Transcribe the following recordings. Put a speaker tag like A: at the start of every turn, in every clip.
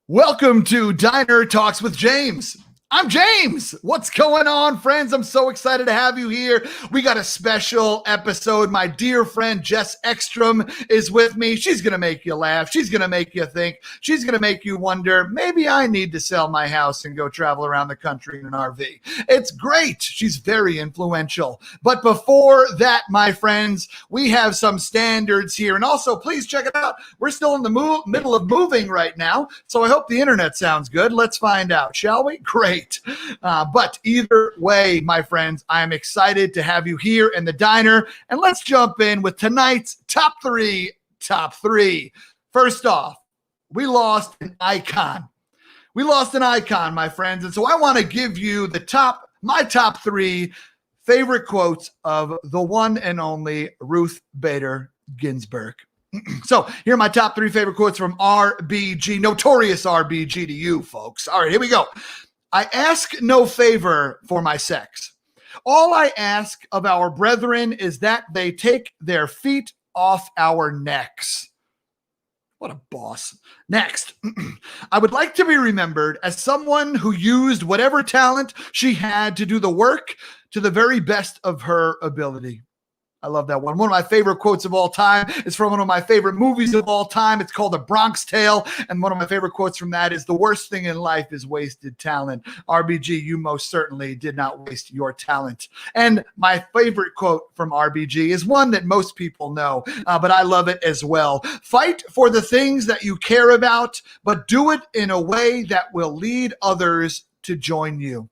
A: Welcome to Diner Talks with James. I'm James. What's going on, friends? I'm so excited to have you here. We got a special episode. My dear friend Jess Ekstrom is with me. She's going to make you laugh. She's going to make you think. She's going to make you wonder, maybe I need to sell my house and go travel around the country in an RV. It's great. She's very influential. But before that, my friends, we have some standards here. And also, please check it out. We're still in the middle of moving right now, so I hope the internet sounds good. Let's find out, shall we? Great. But either way, my friends, I'm excited to have you here in the diner. And let's jump in with tonight's top three. First off, we lost an icon. We lost an icon, my friends. And so I want to give you my top three favorite quotes of the one and only Ruth Bader Ginsburg. So here are my top three favorite quotes from RBG, notorious RBG to you folks. All right, here we go. I ask no favor for my sex. All I ask of our brethren is that they take their feet off our necks. What a boss. Next, I would like to be remembered as someone who used whatever talent she had to do the work to the very best of her ability. I love that one. One of my favorite quotes of all time is from one of my favorite movies of all time. It's called The Bronx Tale. And one of my favorite quotes from that is, the worst thing in life is wasted talent. RBG, you most certainly did not waste your talent. And my favorite quote from RBG is one that most people know, but I love it as well. Fight for the things that you care about, but do it in a way that will lead others to join you.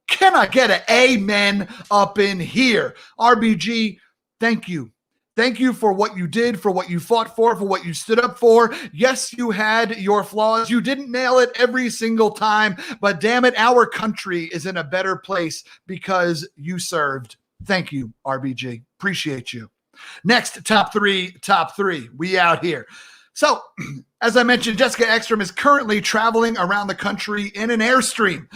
A: Can I get an amen up in here? RBG, thank you. Thank you for what you did, for what you fought for what you stood up for. Yes, you had your flaws. You didn't nail it every single time, but damn it, our country is in a better place because you served. Thank you, RBG. Appreciate you. Next, top three. We out here. So, as I mentioned, Jessica Ekstrom is currently traveling around the country in an Airstream,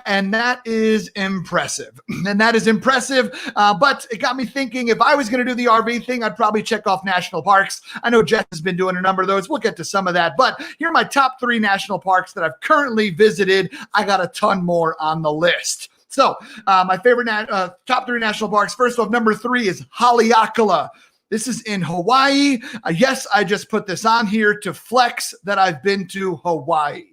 A: and that is impressive. But it got me thinking, if I was going to do the RV thing, I'd probably check off national parks. I know Jess has been doing a number of those. We'll get to some of that. But here are my top three national parks that I've currently visited. I got a ton more on the list. So, my favorite top three national parks. First off, number 3 is Haleakala. This is in Hawaii. Yes, I just put this on here to flex that I've been to Hawaii.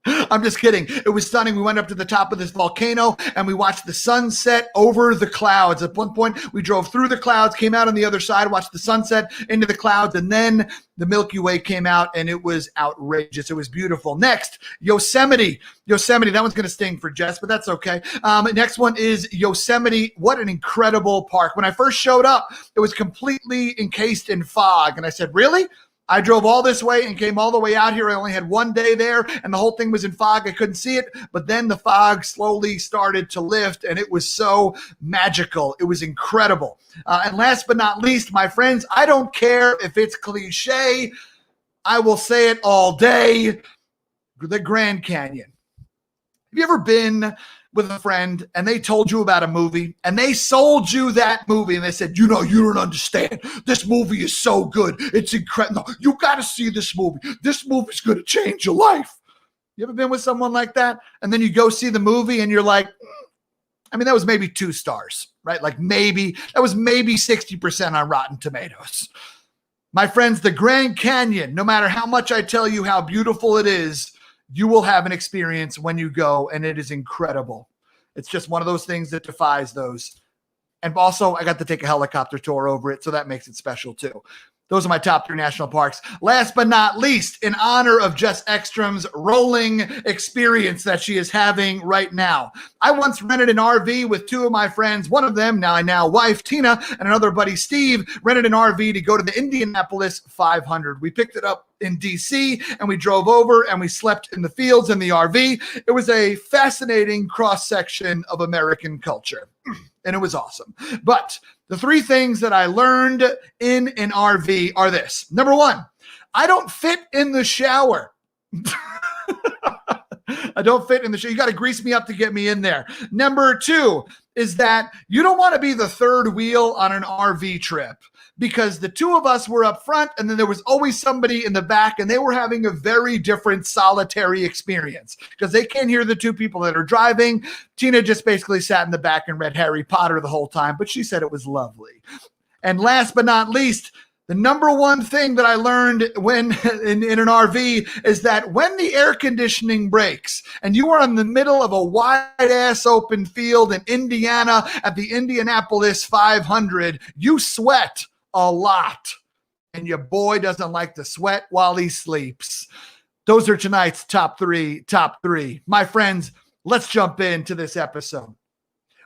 A: I'm just kidding. It was stunning. We went up to the top of this volcano and we watched the sunset over the clouds. At one point, we drove through the clouds, came out on the other side, watched the sunset into the clouds, and then the Milky Way came out, and it was outrageous. It was beautiful. Next, Yosemite. That one's going to sting for Jess, but that's okay. Next one is Yosemite. What an incredible park. When I first showed up, it was completely encased in fog, and I said, really? I drove all this way and came all the way out here. I only had one day there, and the whole thing was in fog. I couldn't see it, but then the fog slowly started to lift, and it was so magical. It was incredible. And last but not least, my friends, I don't care if it's cliche. I will say it all day. The Grand Canyon. Have you ever been with a friend and they told you about a movie and they sold you that movie and they said, you don't understand. This movie is so good. It's incredible. No, you got to see this movie. This movie's going to change your life. You ever been with someone like that? And then you go see the movie and you're like, that was maybe 2 stars, right? That was maybe 60% on Rotten Tomatoes. My friends, the Grand Canyon, no matter how much I tell you how beautiful it is, you will have an experience when you go, and it is incredible. It's just one of those things that defies those. And also, I got to take a helicopter tour over it, so that makes it special too. Those are my top 3 national parks. Last but not least, in honor of Jess Ekstrom's rolling experience that she is having right now, I once rented an RV with 2 of my friends. One of them, my now wife, Tina, and another buddy, Steve, rented an RV to go to the Indianapolis 500. We picked it up in DC and we drove over and we slept in the fields in the RV. It was a fascinating cross-section of American culture. And it was awesome. But the 3 things that I learned in an RV are this. Number 1, I don't fit in the shower. I don't fit in the shower. You got to grease me up to get me in there. Number 2 is that you don't want to be the third wheel on an RV trip. because the two of us were up front and then there was always somebody in the back, and they were having a very different solitary experience because they can't hear the two people that are driving. Tina just basically sat in the back and read Harry Potter the whole time, but she said it was lovely. And last but not least, the number one thing that I learned when in an RV is that when the air conditioning breaks and you are in the middle of a wide-ass open field in Indiana at the Indianapolis 500, you sweat a lot. And your boy doesn't like to sweat while he sleeps. Those are tonight's top three. My friends, let's jump into this episode.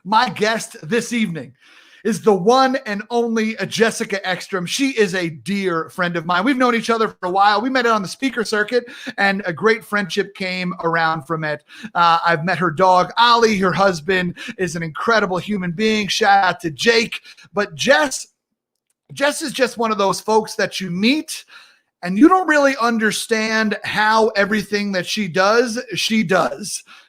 A: My guest this evening is the one and only Jessica Ekstrom. She is a dear friend of mine. We've known each other for a while. We met on the speaker circuit, and a great friendship came around from it. I've met her dog, Ollie. Her husband is an incredible human being. Shout out to Jake. But Jess is just one of those folks that you meet, and you don't really understand how everything that she does,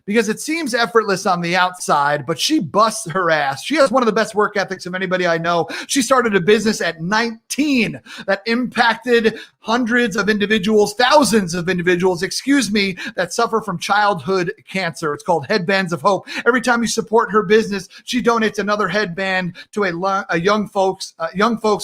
A: because it seems effortless on the outside, but she busts her ass. She has one of the best work ethics of anybody I know. She started a business at 19 that impacted hundreds of individuals, thousands of individuals, that suffer from childhood cancer. It's called Headbands of Hope. Every time you support her business, she donates another headband to a young folks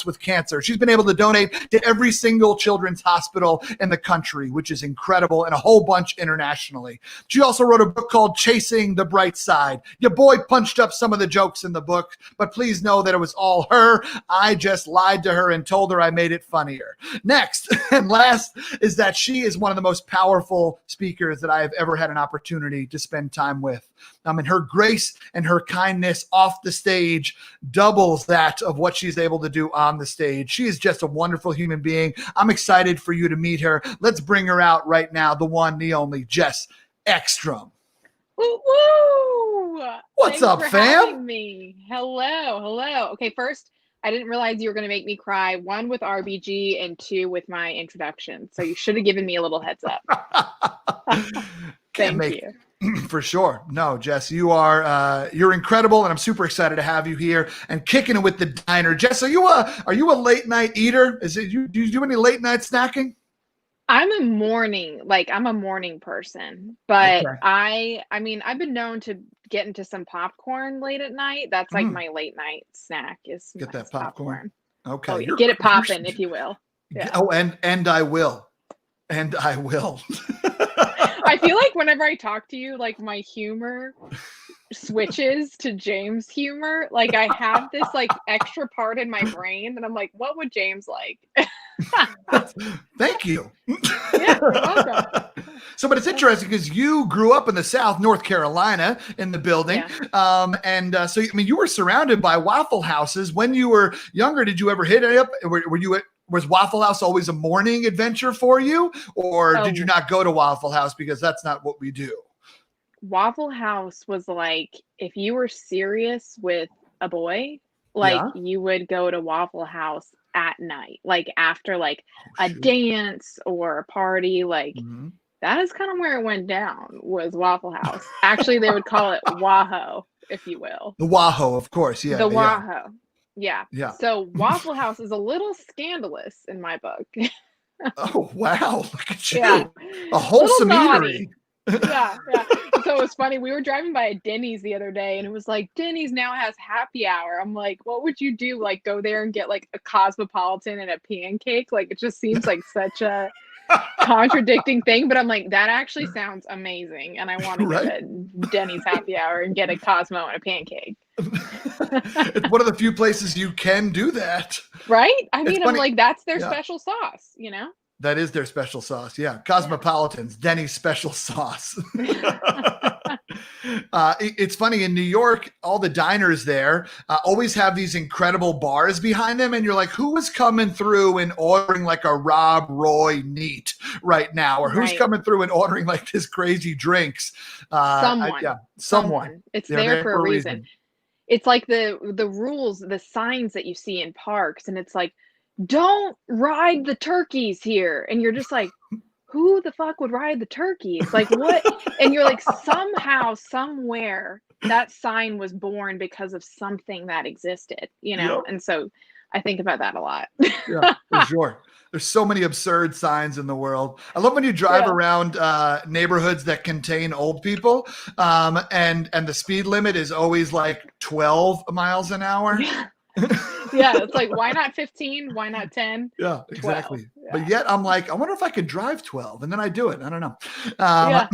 A: with cancer. She's been able to donate to every single children's hospital in the country, which is incredible, and a whole bunch internationally. She also wrote a book called Chasing the Bright Side. Your boy punched up some of the jokes in the book, but please know that it was all her. I just lied to her and told her I made it funnier. Next and last is that she is one of the most powerful speakers that I have ever had an opportunity to spend time with. And her grace and her kindness off the stage doubles that of what she's able to do on the stage. She is just a wonderful human being. I'm excited for you to meet her. Let's bring her out right now, the one, the only, Jess Ekstrom.
B: Woo woo!
A: What's up,
B: for
A: fam?
B: Having me. Hello. Okay, first, I didn't realize you were going to make me cry. 1 with RBG and 2 with my introduction. So you should have given me a little heads up. Thank you.
A: For sure. No, Jess, you're incredible, and I'm super excited to have you here and kicking it with the diner. Jess, are you a late night eater? Do you do any late night snacking?
B: I'm a morning person, but okay. I've been known to get into some popcorn late at night. That's like my late night snack is
A: get that popcorn. Okay.
B: Oh, yeah. Get it popping, if you will.
A: Yeah. Oh, and I will. I
B: feel like whenever I talk to you, like my humor switches to James humor. Like I have this like extra part in my brain and I'm like, what would James like?
A: Thank you.
B: Yeah, you're welcome.
A: So, but it's interesting because you grew up in the South, North Carolina, in the building. Yeah. So you were surrounded by Waffle Houses. When you were younger, did you ever hit it up? Was Waffle House always a morning adventure for you? Or did you not go to Waffle House because that's not what we do?
B: Waffle House was like, if you were serious with a boy, you would go to Waffle House at night, like after like a dance or a party, that is kind of where it went down, was Waffle House. Actually, they would call it Waho, if you will.
A: The Waho, of course. Yeah.
B: The Waho. Yeah. So Waffle House is a little scandalous in my book.
A: Oh, wow. Look at you.
B: Yeah.
A: A wholesome eatery.
B: Yeah. So it was funny. We were driving by a Denny's the other day and it was like, Denny's now has happy hour. I'm like, what would you do? Like go there and get like a Cosmopolitan and a pancake? Like it just seems like such a contradicting thing, but I'm like, that actually sounds amazing. And I want to go to Denny's happy hour and get a Cosmo and a pancake.
A: It's one of the few places you can do that.
B: Right? I mean, I'm like, that's their special sauce, you know?
A: That is their special sauce. Yeah. Cosmopolitans, Denny's special sauce. It's funny, in New York, all the diners there always have these incredible bars behind them. And you're like, who is coming through and ordering like a Rob Roy neat right now? Or who's coming through and ordering like this crazy drinks?
B: Someone. It's there for a reason. It's like the rules, the signs that you see in parks. And it's like, don't ride the turkeys here. And you're just like, who the fuck would ride the turkeys? Like what? And you're like, somehow, somewhere that sign was born because of something that existed, you know? Yep. And so I think about that a lot.
A: Yeah, for sure. There's so many absurd signs in the world. I love when you drive around neighborhoods that contain old people, and the speed limit is always like 12 miles an hour.
B: Yeah. Yeah, it's like, why not 15? Why not 10?
A: Yeah,
B: 12.
A: exactly.
B: Yeah.
A: But yet I'm like, I wonder if I could drive 12, and then I do it. I don't know.
B: Yeah.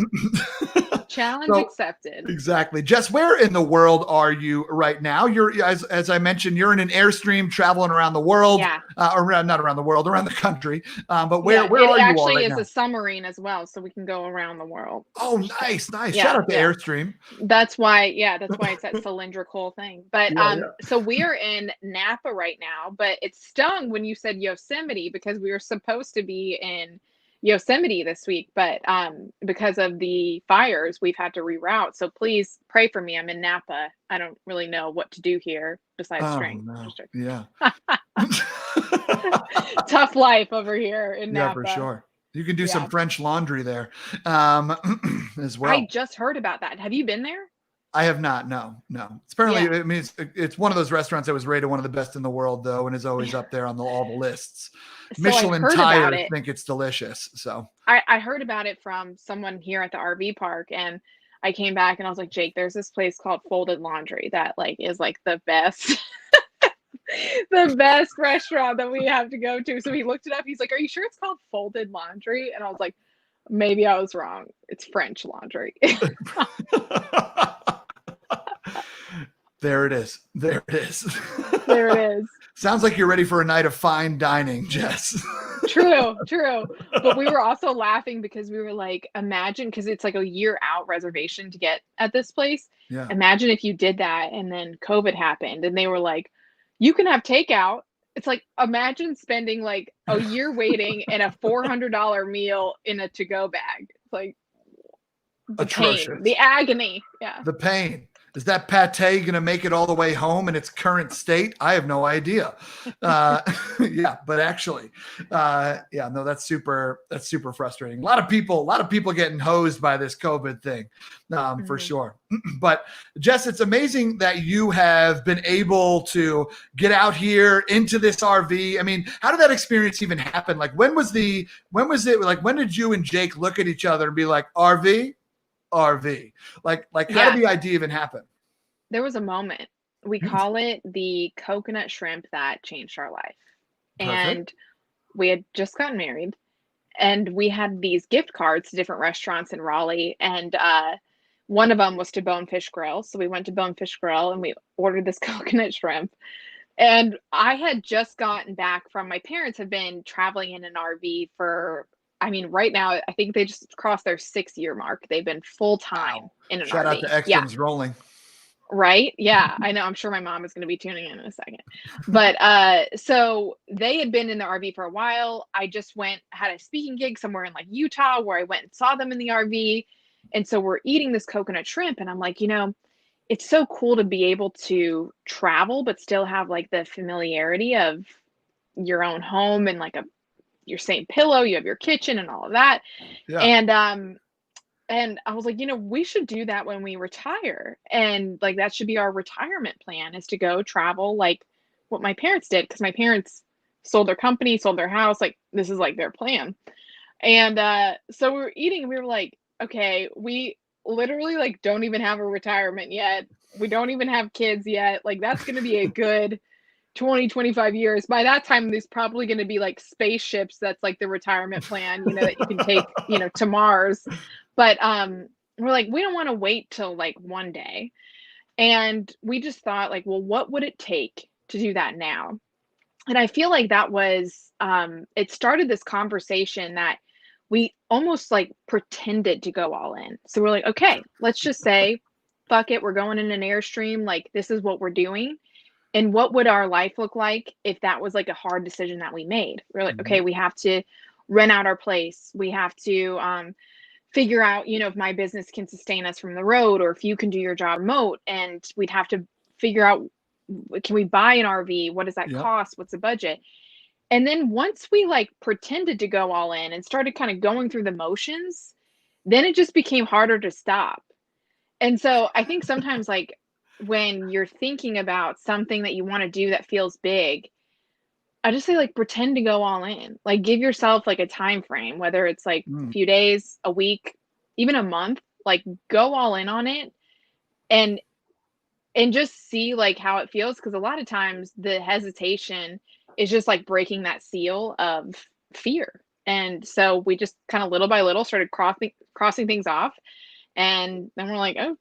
B: Challenge accepted.
A: Exactly. Jess, where in the world are you right now? You're, as I mentioned, you're in an Airstream traveling around the world.
B: Yeah.
A: Not around the world, around the country. But where are you all right now? It
B: actually is a submarine as well, so we can go around the world.
A: Oh, nice. Yeah, shout out to Airstream.
B: That's why it's that cylindrical thing. But so we are in Napa right now, but it stung when you said Yosemite because we were supposed to be in Yosemite this week, but because of the fires, we've had to reroute. So please pray for me. I'm in Napa. I don't really know what to do here besides drink.
A: No. Yeah.
B: Tough life over here in Napa.
A: Yeah, for sure. You can do some French laundry there as well.
B: I just heard about that. Have you been there?
A: I have not. No. It's apparently, I mean, it's one of those restaurants that was rated one of the best in the world, though, and is always up there on all the lists. So Michelin tires think it's delicious. So
B: I heard about it from someone here at the RV park, and I came back and I was like, Jake, there's this place called Folded Laundry that is like the best. The best restaurant that we have to go to. So he looked it up. He's like, are you sure it's called Folded Laundry? And I was like, maybe I was wrong. It's French laundry.
A: There it is.
B: There it is.
A: Sounds like you're ready for a night of fine dining, Jess.
B: True. But we were also laughing because we were like, imagine, because it's like a year out reservation to get at this place.
A: Yeah.
B: Imagine if you did that and then COVID happened and they were like, you can have takeout. It's like, imagine spending like a year waiting and a $400 meal in a to-go bag. It's like the pain, the agony. Yeah.
A: The pain. Is that pate going to make it all the way home in its current state? I have no idea. Yeah, but actually, that's super frustrating. A lot of people getting hosed by this COVID thing, for sure. But Jess, it's amazing that you have been able to get out here into this RV. I mean, how did that experience even happen? Like, when was it? Like, when did you and Jake look at each other and be like, RV? Like how did the idea even happen?
B: There was a moment. We call it the coconut shrimp that changed our life. Perfect. And we had just gotten married and we had these gift cards to different restaurants in Raleigh, and one of them was to Bonefish Grill. So we went to Bonefish Grill and we ordered this coconut shrimp. And I had just gotten back from, my parents have been traveling in an RV for, I mean, right now, I think they just crossed their 6-year mark. They've been full-time in an RV.
A: Shout out to Ekstrom's rolling.
B: Right? Yeah, I know. I'm sure my mom is going to be tuning in a second. But so they had been in the RV for a while. I just had a speaking gig somewhere in like Utah where I went and saw them in the RV. And so we're eating this coconut shrimp. And I'm like, it's so cool to be able to travel, but still have like the familiarity of your own home and like your same pillow, you have your kitchen and all of that. Yeah. And I was like, we should do that when we retire. And like, that should be our retirement plan, is to go travel like what my parents did. Cause my parents sold their company, sold their house. Like, this is like their plan. And so we were eating and we were like, okay, we literally like don't even have a retirement yet. We don't even have kids yet. Like, that's going to be a good 20, 25 years. By that time, there's probably going to be like spaceships. That's like the retirement plan, that you can take, to Mars. But we're like, we don't want to wait till like one day. And we just thought like, well, what would it take to do that now? And I feel like that was, it started this conversation that we almost like pretended to go all in. So we're like, okay, let's just say, fuck it, we're going in an Airstream. Like, this is what we're doing. And what would our life look like if that was like a hard decision that we made? We're like, okay, we have to rent out our place. We have to figure out, if my business can sustain us from the road, or if you can do your job remote. And we'd have to figure out, can we buy an RV? What does that cost? What's the budget? And then once we like pretended to go all in and started kind of going through the motions, then it just became harder to stop. And so I think sometimes like when you're thinking about something that you want to do that feels big, I just say like pretend to go all in. Like give yourself like a time frame, whether it's like a
A: Mm,
B: few days, a week, even a month, like go all in on it and just see like how it feels, because a lot of times the hesitation is just like breaking that seal of fear. And so we just kind of little by little started crossing things off, and then we're like, oh,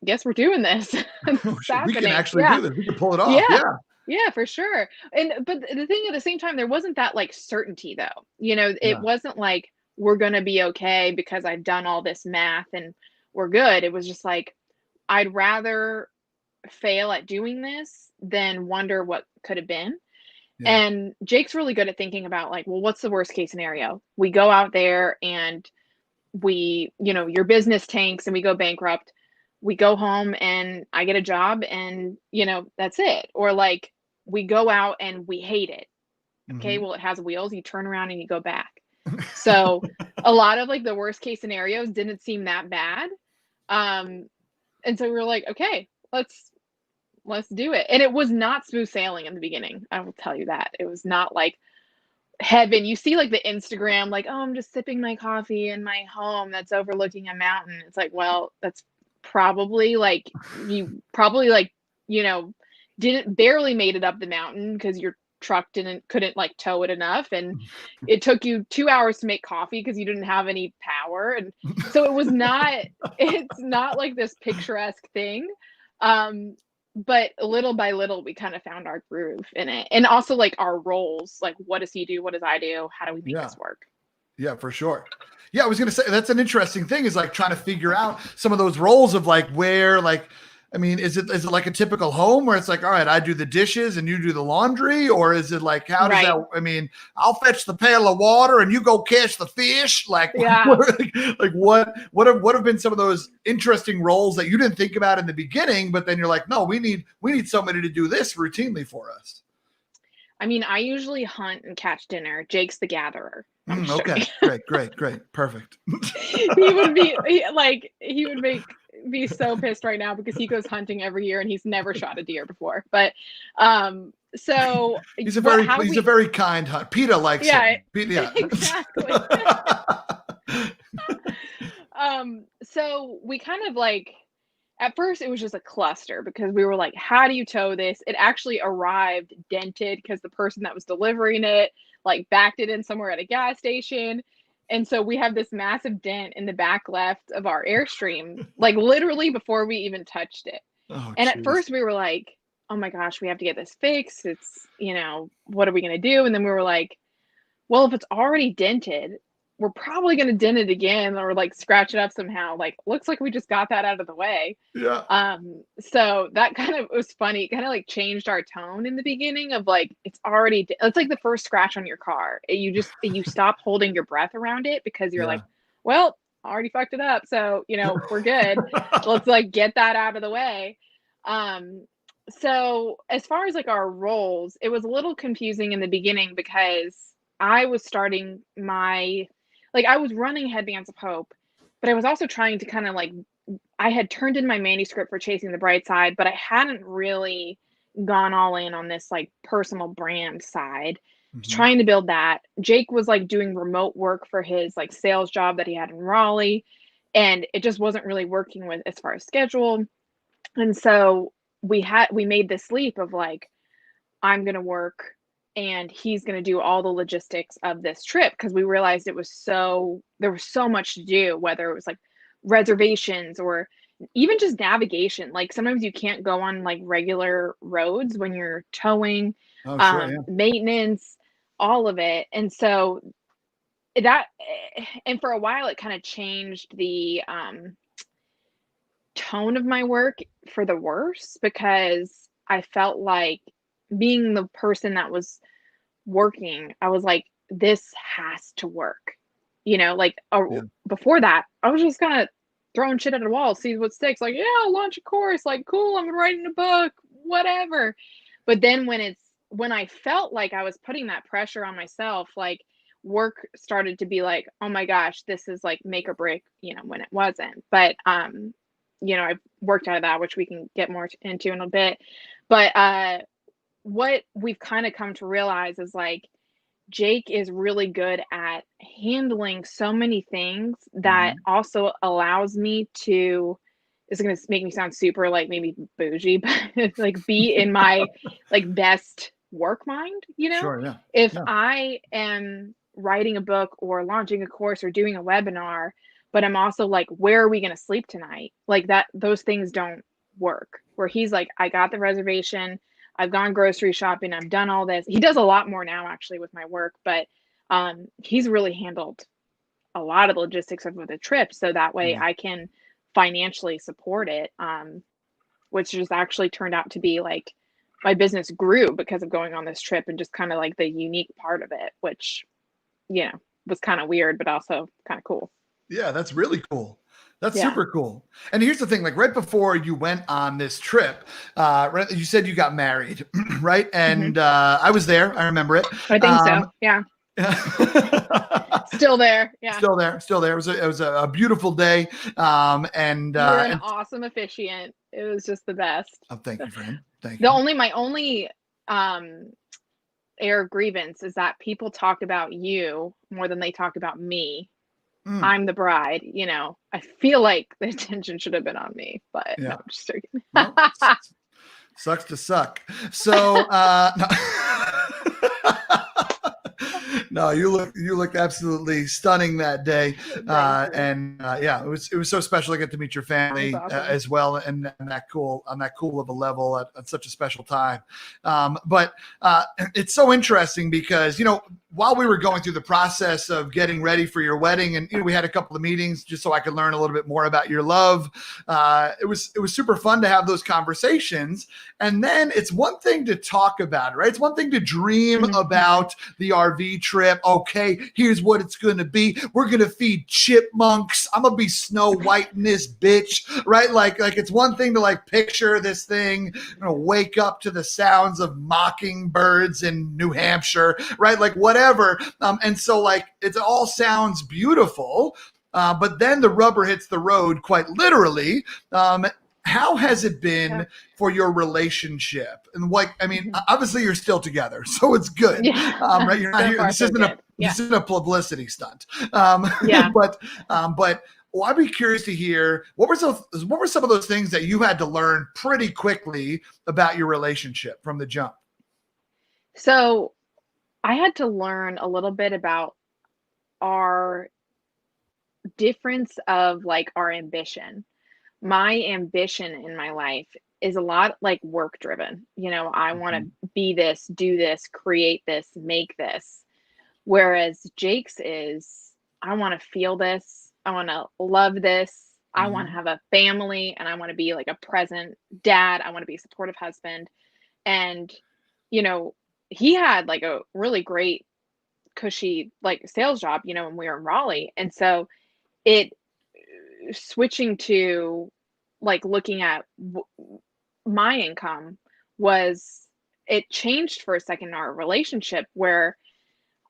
B: guess we're doing this.
A: oh,
B: It's
A: shit, we can
B: happening.
A: actually
B: Yeah.
A: do this. We can pull it off.
B: Yeah.
A: Yeah.
B: Yeah, for sure. And but the thing at the same time, there wasn't that like certainty though. It
A: Yeah.
B: wasn't like we're gonna be okay because I've done all this math and we're good. It was just like I'd rather fail at doing this than wonder what could have been.
A: Yeah.
B: And Jake's really good at thinking about like, well, what's the worst case scenario? We go out there and your business tanks and we go bankrupt. We go home and I get a job and, that's it. Or like we go out and we hate it. Okay,
A: Mhm.
B: well, it has wheels. You turn around and you go back. So a lot of like the worst case scenarios didn't seem that bad. Um, and so we were like, okay, let's do it. And it was not smooth sailing in the beginning. I will tell you that. It was not like heaven. You see like the Instagram, like, oh, I'm just sipping my coffee in my home that's overlooking a mountain. It's like, well, that's probably like you probably like, you know, didn't barely made it up the mountain because your truck couldn't like tow it enough. And it took you 2 hours to make coffee because you didn't have any power. And so it's not like this picturesque thing. But little by little we kind of found our groove in it, and also like our roles, like what does he do, what does I do, how do we make
A: Yeah.
B: this work?
A: Yeah, for sure. Yeah, I was gonna say that's an interesting thing, is like trying to figure out some of those roles of like where, like, I mean, is it like a typical home where it's like, all right, I do the dishes and you do the laundry, or is it like, how does that?
B: Right.
A: I mean, I'll fetch the pail of water and you go catch the fish. Like,
B: Yeah.
A: like what have been some of those interesting roles that you didn't think about in the beginning, but then you're like, no, we need somebody to do this routinely for us.
B: I mean, I usually hunt and catch dinner. Jake's the gatherer. I'm just
A: Okay,
B: joking.
A: great, perfect.
B: He would be he would be so pissed right now because he goes hunting every year and he's never shot a deer before. But so
A: He's a
B: what
A: very
B: how
A: he's a
B: we
A: very kind hunt. PETA likes
B: yeah,
A: him. Yeah.
B: exactly. So we kind of like, at first it was just a cluster because we were like, how do you tow this? It actually arrived dented because the person that was delivering it like backed it in somewhere at a gas station. And so we have this massive dent in the back left of our Airstream, like literally before we even touched it.
A: Oh,
B: And at
A: jeez.
B: first we were like, oh my gosh, we have to get this fixed. It's, what are we going to do? And then we were like, well, if it's already dented, we're probably going to dent it again or like scratch it up somehow. Like, looks like we just got that out of the way.
A: Yeah.
B: So that kind of was funny. It kind of like changed our tone in the beginning of like, it's like the first scratch on your car. You stop holding your breath around it because you're
A: Yeah.
B: like, well, I already fucked it up. So, we're good. Let's like get that out of the way. So as far as like our roles, it was a little confusing in the beginning because I was starting I was running Headbands of Hope, but I was also trying to kind of like, I had turned in my manuscript for Chasing the Bright Side, but I hadn't really gone all in on this like personal brand side. I was
A: Mhm.
B: trying to build that. Jake was like doing remote work for his like sales job that he had in Raleigh, and it just wasn't really working with as far as schedule. And so we made this leap of like, I'm going to work and he's going to do all the logistics of this trip, because we realized there was so much to do, whether it was like reservations or even just navigation. Like sometimes you can't go on like regular roads when you're towing,
A: Oh, sure. Yeah.
B: maintenance, all of it. And so that, and for a while it kind of changed the tone of my work for the worse, because I felt like being the person that was working, I was like, this has to work.
A: Yeah.
B: Before that, I was just kind of throwing shit at a wall, see what sticks. Like, yeah, I'll launch a course. Like, cool, I'm writing a book, whatever. But then when I felt like I was putting that pressure on myself, like work started to be like, oh my gosh, this is like make or break, when it wasn't. But I've worked out of that, which we can get more into in a bit. But what we've kind of come to realize is like Jake is really good at handling so many things that
A: Mhm.
B: also allows me to, it's going to make me sound super like maybe bougie, but like be in my like best work mind, you know?
A: Sure, yeah.
B: If
A: Yeah.
B: I am writing a book or launching a course or doing a webinar, but I'm also like, where are we going to sleep tonight? Like that, those things don't work. Where he's like, I got the reservation, I've gone grocery shopping, I've done all this. He does a lot more now actually with my work, but he's really handled a lot of the logistics of the trip so that way
A: Yeah.
B: I can financially support it. Which just actually turned out to be like my business grew because of going on this trip and just kind of like the unique part of it, which, you know, was kind of weird, but also kind of cool.
A: Yeah, that's really cool. That's
B: Yeah.
A: super cool. And here's the thing, like right before you went on this trip, right, you said you got married, right?
B: Hmm.
A: And I was there. I remember it.
B: I think so. Yeah. Still there. Yeah.
A: Still there, still there. It was a beautiful day.
B: You were an awesome officiant. It was just the best.
A: Oh, thank you, friend. Thank
B: The
A: you.
B: only, my only air of grievance is that people talked about you more than they talked about me.
A: Mm,
B: I'm the bride, you know. I feel like the attention should have been on me, but no,
A: yeah.
B: I'm just joking.
A: Well, sucks to suck. So no. No, you look absolutely stunning that day,
B: Thank you.
A: and yeah, it was so special to get to meet your
B: That's
A: family
B: awesome.
A: as well, and that cool on that cool of a level at such a special time. But it's so interesting because while we were going through the process of getting ready for your wedding, and we had a couple of meetings just so I could learn a little bit more about your love. It was super fun to have those conversations, and then it's one thing to talk about it, right? It's one thing to dream
B: Mhm.
A: about the RV trip. Okay, here's what it's going to be. We're going to feed chipmunks. I'm going to be Snow White in this bitch, right? Like it's one thing to like picture this thing, wake up to the sounds of mockingbirds in New Hampshire, right? Like whatever. And so like it all sounds beautiful. But then the rubber hits the road quite literally. How has it
B: Yeah.
A: been for your relationship? And like, I mean,
B: Mhm.
A: obviously you're still together, so it's good,
B: Yeah.
A: right? You're not
B: So
A: here.
B: far, so good. Yeah.
A: This isn't a publicity stunt, um,
B: Yeah.
A: but well, I'd be curious to hear what were some of those things that you had to learn pretty quickly about your relationship from the jump.
B: So I had to learn a little bit about our difference of like our ambition. My ambition in my life is a lot like work driven. You know, I want
A: Mhm.
B: to be this, do this, create this, make this. Whereas Jake's is, I want to feel this. I want to love this. I want to
A: Mhm.
B: have a family and I want to be like a present dad. I want to be a supportive husband. And, you know, he had like a really great, cushy, like sales job, when we were in Raleigh. And so it switching to like looking at my income was, it changed for a second in our relationship where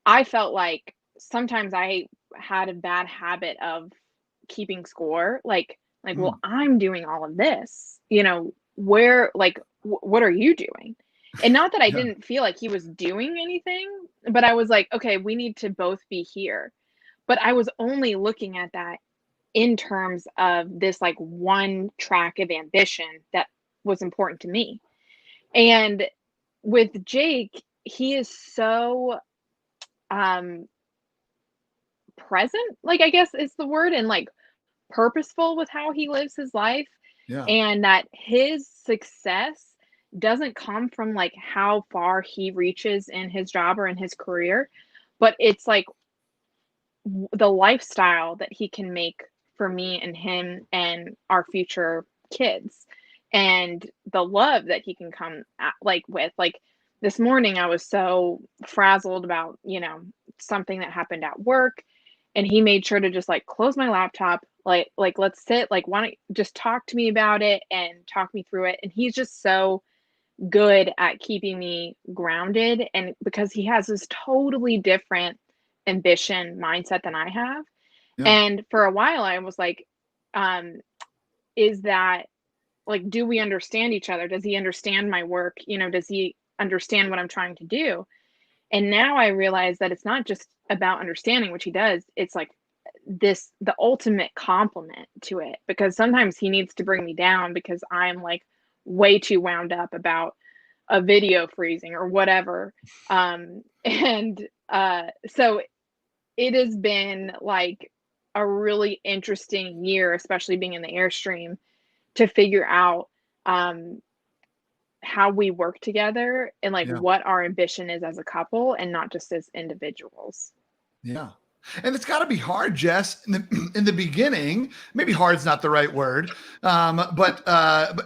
B: I felt like sometimes I had a bad habit of keeping score. Like, well,
A: Mm.
B: I'm doing all of this, where, like, what are you doing? And not that I
A: Yeah.
B: didn't feel like he was doing anything, but I was like, okay, we need to both be here. But I was only looking at that in terms of this like one track of ambition that was important to me. And with Jake, he is so um present, like I guess is the word, and like purposeful with how he lives his life,
A: Yeah.
B: and that his success doesn't come from like how far he reaches in his job or in his career, but it's like the lifestyle that he can make for me and him and our future kids, and the love that he can come at, like with like this morning I was so frazzled about something that happened at work, and he made sure to just like close my laptop, like let's sit, like why don't you just talk to me about it and talk me through it. And he's just so good at keeping me grounded, and because he has this totally different ambition mindset than I have.
A: Yeah.
B: And for a while I was like, um is that, like, do we understand each other? Does he understand my work? Does he understand what I'm trying to do. And now I realize that it's not just about understanding, which he does. It's like the ultimate compliment to it, because sometimes he needs to bring me down because I'm like way too wound up about a video freezing or whatever. So it has been like a really interesting year, especially being in the Airstream, to figure out how we work together and like what our ambition is as a couple and not just as individuals.
A: Yeah. And it's got to be hard, Jess, in the beginning. Maybe hard's not the right word, but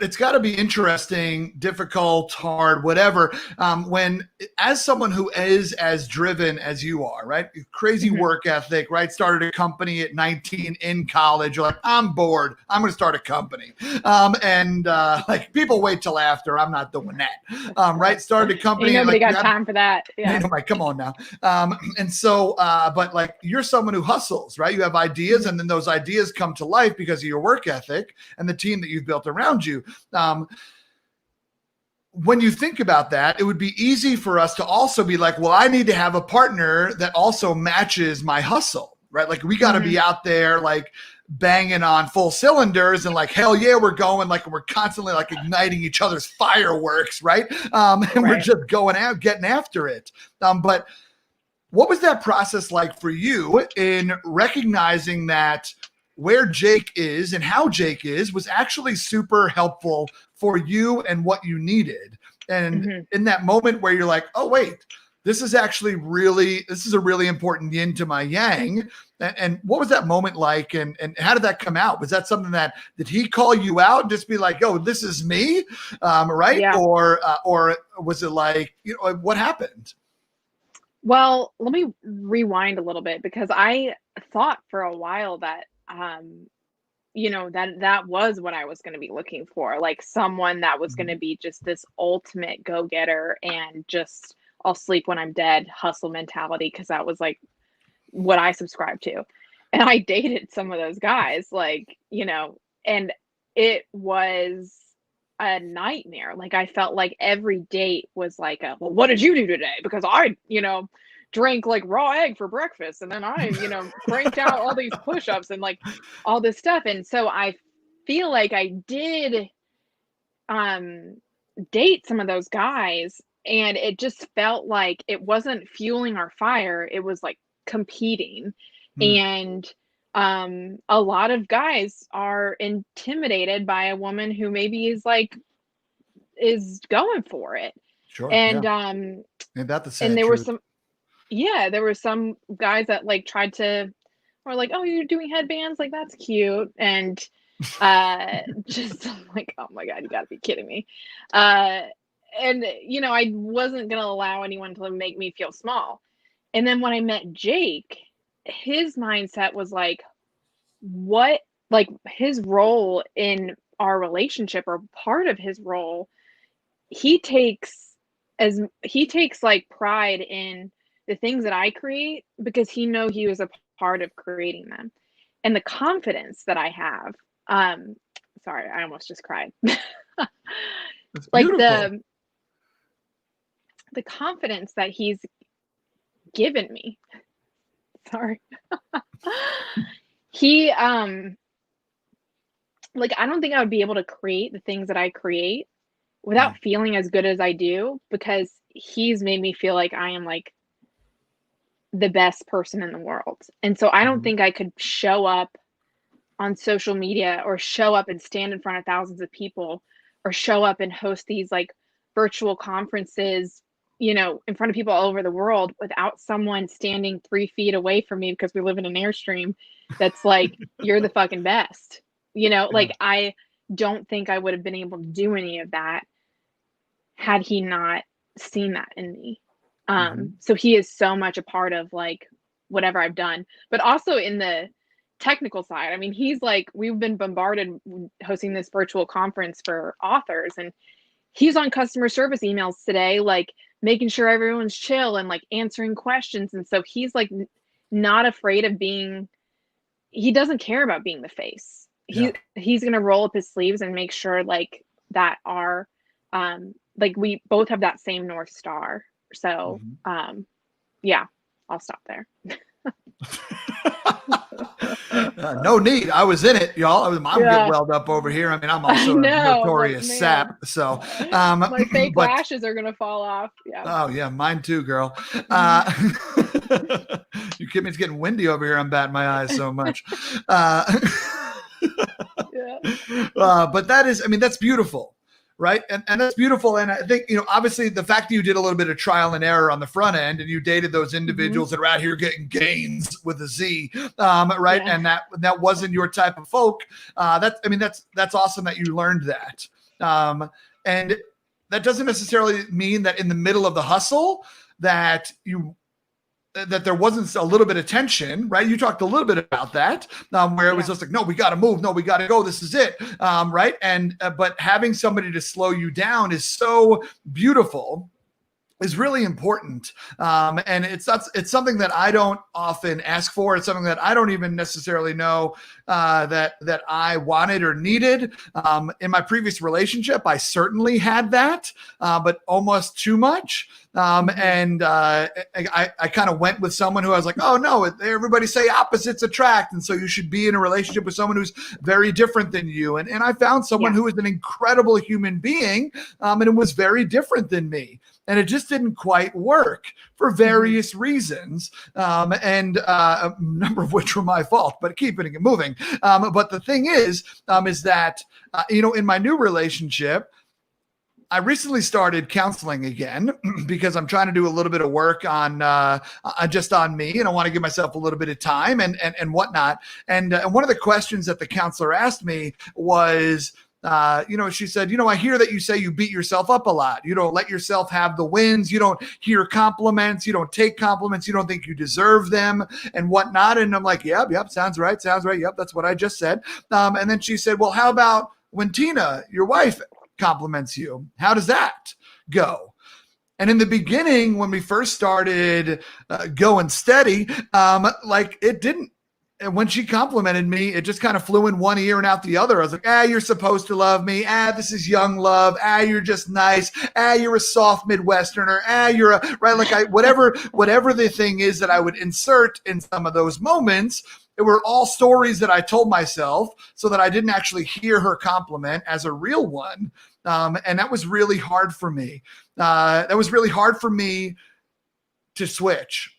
A: it's got to be interesting, difficult, hard, whatever. When, as someone who is as driven as you are, right? Crazy work ethic, right? Started a company at 19 in college. You're like, I'm bored. I'm going to start a company. Like people wait till after. I'm not doing that. Right? Started a company.
B: Ain't nobody got time for that. Yeah.
A: Nobody, come on now. But like, you're someone who hustles, right? You have ideas, and then those ideas come to life because of your work ethic and the team that you've built around you. When you think about that, it would be easy for us to also be like, well, I need to have a partner that also matches my hustle, right? Like we got to be out there like banging on full cylinders and like, hell yeah, we're going, like we're constantly like igniting each other's fireworks, right? We're just going out, getting after it. But what was that process like for you in recognizing that where Jake is and how Jake is was actually super helpful for you and what you needed? And in that moment where you're like, oh, wait, this is a really important yin to my yang. And what was that moment like? And how did that come out? Was that something did he call you out and just be like, yo, this is me? Right. Yeah. Or was it like, what happened?
B: Well, let me rewind a little bit, because I thought for a while that, that was what I was going to be looking for, like someone that was going to be just this ultimate go-getter and just I'll sleep when I'm dead hustle mentality, because that was like what I subscribed to. And I dated some of those guys, like, and it was a nightmare. Like I felt like every date was like well, what did you do today? Because I, drank like raw egg for breakfast, and then I, cranked out all these push-ups and like all this stuff. And so I feel like I did date some of those guys, and it just felt like it wasn't fueling our fire. It was like competing. And a lot of guys are intimidated by a woman who maybe is going for it.
A: Sure.
B: And
A: about the same.
B: And there were some guys that like tried to, or like, oh, you're doing headbands, like that's cute. And just like, oh my God, you gotta be kidding me. And I wasn't gonna allow anyone to make me feel small. And then when I met Jake, his mindset was like, what, like his role in our relationship, or part of his role, he takes like pride in the things that I create, because he knows he was a part of creating them. And the confidence that I have, sorry, I almost just cried. Like the confidence that he's given me. Sorry. He like I don't think I would be able to create the things that I create without feeling as good as I do, because he's made me feel like I am like the best person in the world. And so I don't think I could show up on social media, or show up and stand in front of thousands of people, or show up and host these like virtual conferences, in front of people all over the world, without someone standing 3 feet away from me, because we live in an Airstream, that's like, you're the fucking best. Like I don't think I would have been able to do any of that had he not seen that in me. So he is so much a part of like whatever I've done, but also in the technical side. I mean, he's like, we've been bombarded hosting this virtual conference for authors, and he's on customer service emails today, like making sure everyone's chill and like answering questions. And so he's like not afraid of he doesn't care about being the face. He's going to roll up his sleeves and make sure like that our like we both have that same North Star. So,
A: Mhm.
B: yeah, I'll stop there.
A: No need. I was in it, y'all. I'm getting
B: Yeah,
A: welled up over here. I mean, I'm
B: I
A: also a
B: know. I'm like,
A: notorious
B: man,
A: sap. So,
B: my fake
A: but
B: lashes are gonna fall off. Yeah.
A: oh yeah, mine too, girl. You kidding me? It's getting windy over here. I'm batting my eyes so much. Uh,
B: Yeah.
A: but that is, I mean, that's beautiful, right? And that's beautiful. And I think, obviously the fact that you did a little bit of trial and error on the front end and you dated those
B: Hmm.
A: individuals that are out here getting gains with a Z, right?
B: Yeah.
A: And that wasn't your type of folk. That's awesome that you learned that. And that doesn't necessarily mean that in the middle of the hustle that there wasn't a little bit of tension, right? You talked a little bit about that, where it was
B: Yeah.
A: just like, no, we got to move. No, we got to go. This is it. Right. And, but having somebody to slow you down is so beautiful, is really important. And it's something that I don't often ask for. It's something that I don't even necessarily know that I wanted or needed. In my previous relationship, I certainly had that, but almost too much. And I kind of went with someone who I was like, oh no, everybody say opposites attract. And so you should be in a relationship with someone who's very different than you. And I found someone
B: Yeah.
A: who was an incredible human being, and it was very different than me. And it just didn't quite work for various reasons, and a number of which were my fault, but keeping it moving. But the thing is that, in my new relationship, I recently started counseling again because I'm trying to do a little bit of work on just on me, and I want to give myself a little bit of time and whatnot. And one of the questions that the counselor asked me was, she said, I hear that you say you beat yourself up a lot. You don't let yourself have the wins. You don't hear compliments. You don't take compliments. You don't think you deserve them and whatnot. And I'm like, yep, sounds right. Yep, that's what I just said. And then she said, well, how about when Tina, your wife, compliments you? How does that go? And in the beginning, when we first started going steady, it didn't. And when she complimented me, it just kind of flew in one ear and out the other. I was like, you're supposed to love me. This is young love. You're just nice. You're a soft Midwesterner. You're a, right. Like whatever the thing is that I would insert in some of those moments, it were all stories that I told myself so that I didn't actually hear her compliment as a real one. And that was really hard for me. That was really hard for me to switch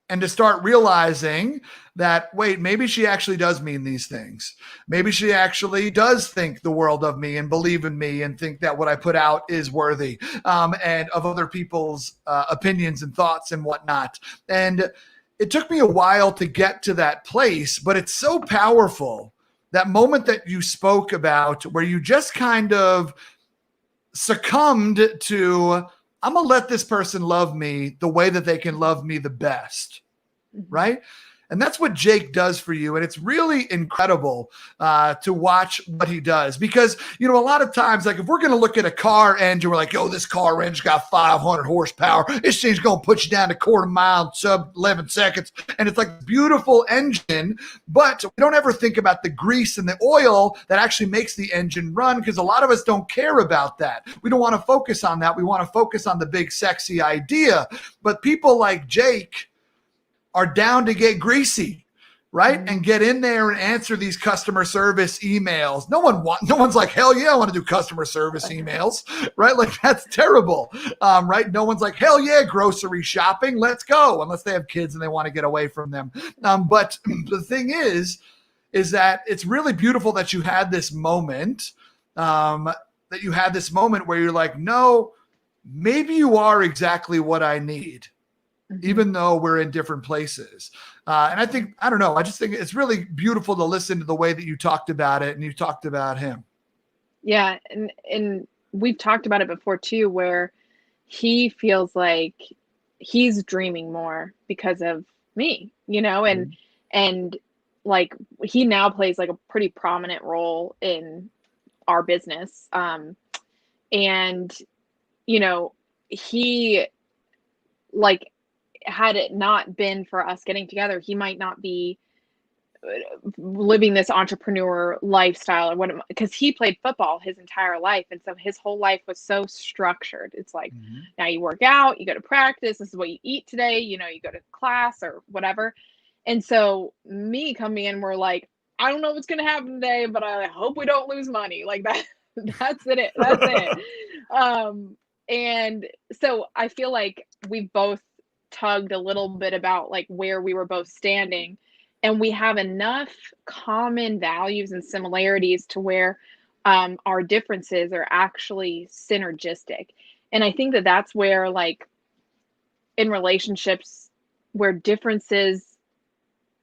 A: and to start realizing that, wait, maybe she actually does mean these things. Maybe she actually does think the world of me and believe in me and think that what I put out is worthy, and of other people's opinions and thoughts and whatnot. And it took me a while to get to that place, but it's so powerful. That moment that you spoke about where you just kind of succumbed to, I'm going to let this person love me the way that they can love me the best. Right? And that's what Jake does for you. And it's really incredible to watch what he does. Because, a lot of times, like if we're going to look at a car engine, we're like, this car engine's got 500 horsepower. This thing's going to put you down a quarter mile in sub 11 seconds. And it's like beautiful engine. But we don't ever think about the grease and the oil that actually makes the engine run, because a lot of us don't care about that. We don't want to focus on that. We want to focus on the big, sexy idea. But people like Jake are down to get greasy, right? And get in there and answer these customer service emails. No one's like, hell yeah, I want to do customer service emails, right? Like that's terrible, right? No one's like, hell yeah, grocery shopping, let's go, unless they have kids and they want to get away from them. But the thing is that it's really beautiful that you had this moment, where you're like, no, maybe you are exactly what I need. Even though we're in different places. And I just think it's really beautiful to listen to the way that you talked about it and you talked about him.
B: Yeah. And we've talked about it before too, where he feels like he's dreaming more because of me, and like he now plays like a pretty prominent role in our business. And, he, like, had it not been for us getting together, he might not be living this entrepreneur lifestyle, or what, because he played football his entire life, and so his whole life was so structured. It's like, now you work out, you go to practice, this is what you eat today, you know, you go to class or whatever. And so me coming in, we're like, I don't know what's going to happen today, but I hope we don't lose money. Like that. That's it. And so I feel like we both tugged a little bit about like where we were both standing, and we have enough common values and similarities to where our differences are actually synergistic. And I think that that's where, like, in relationships where differences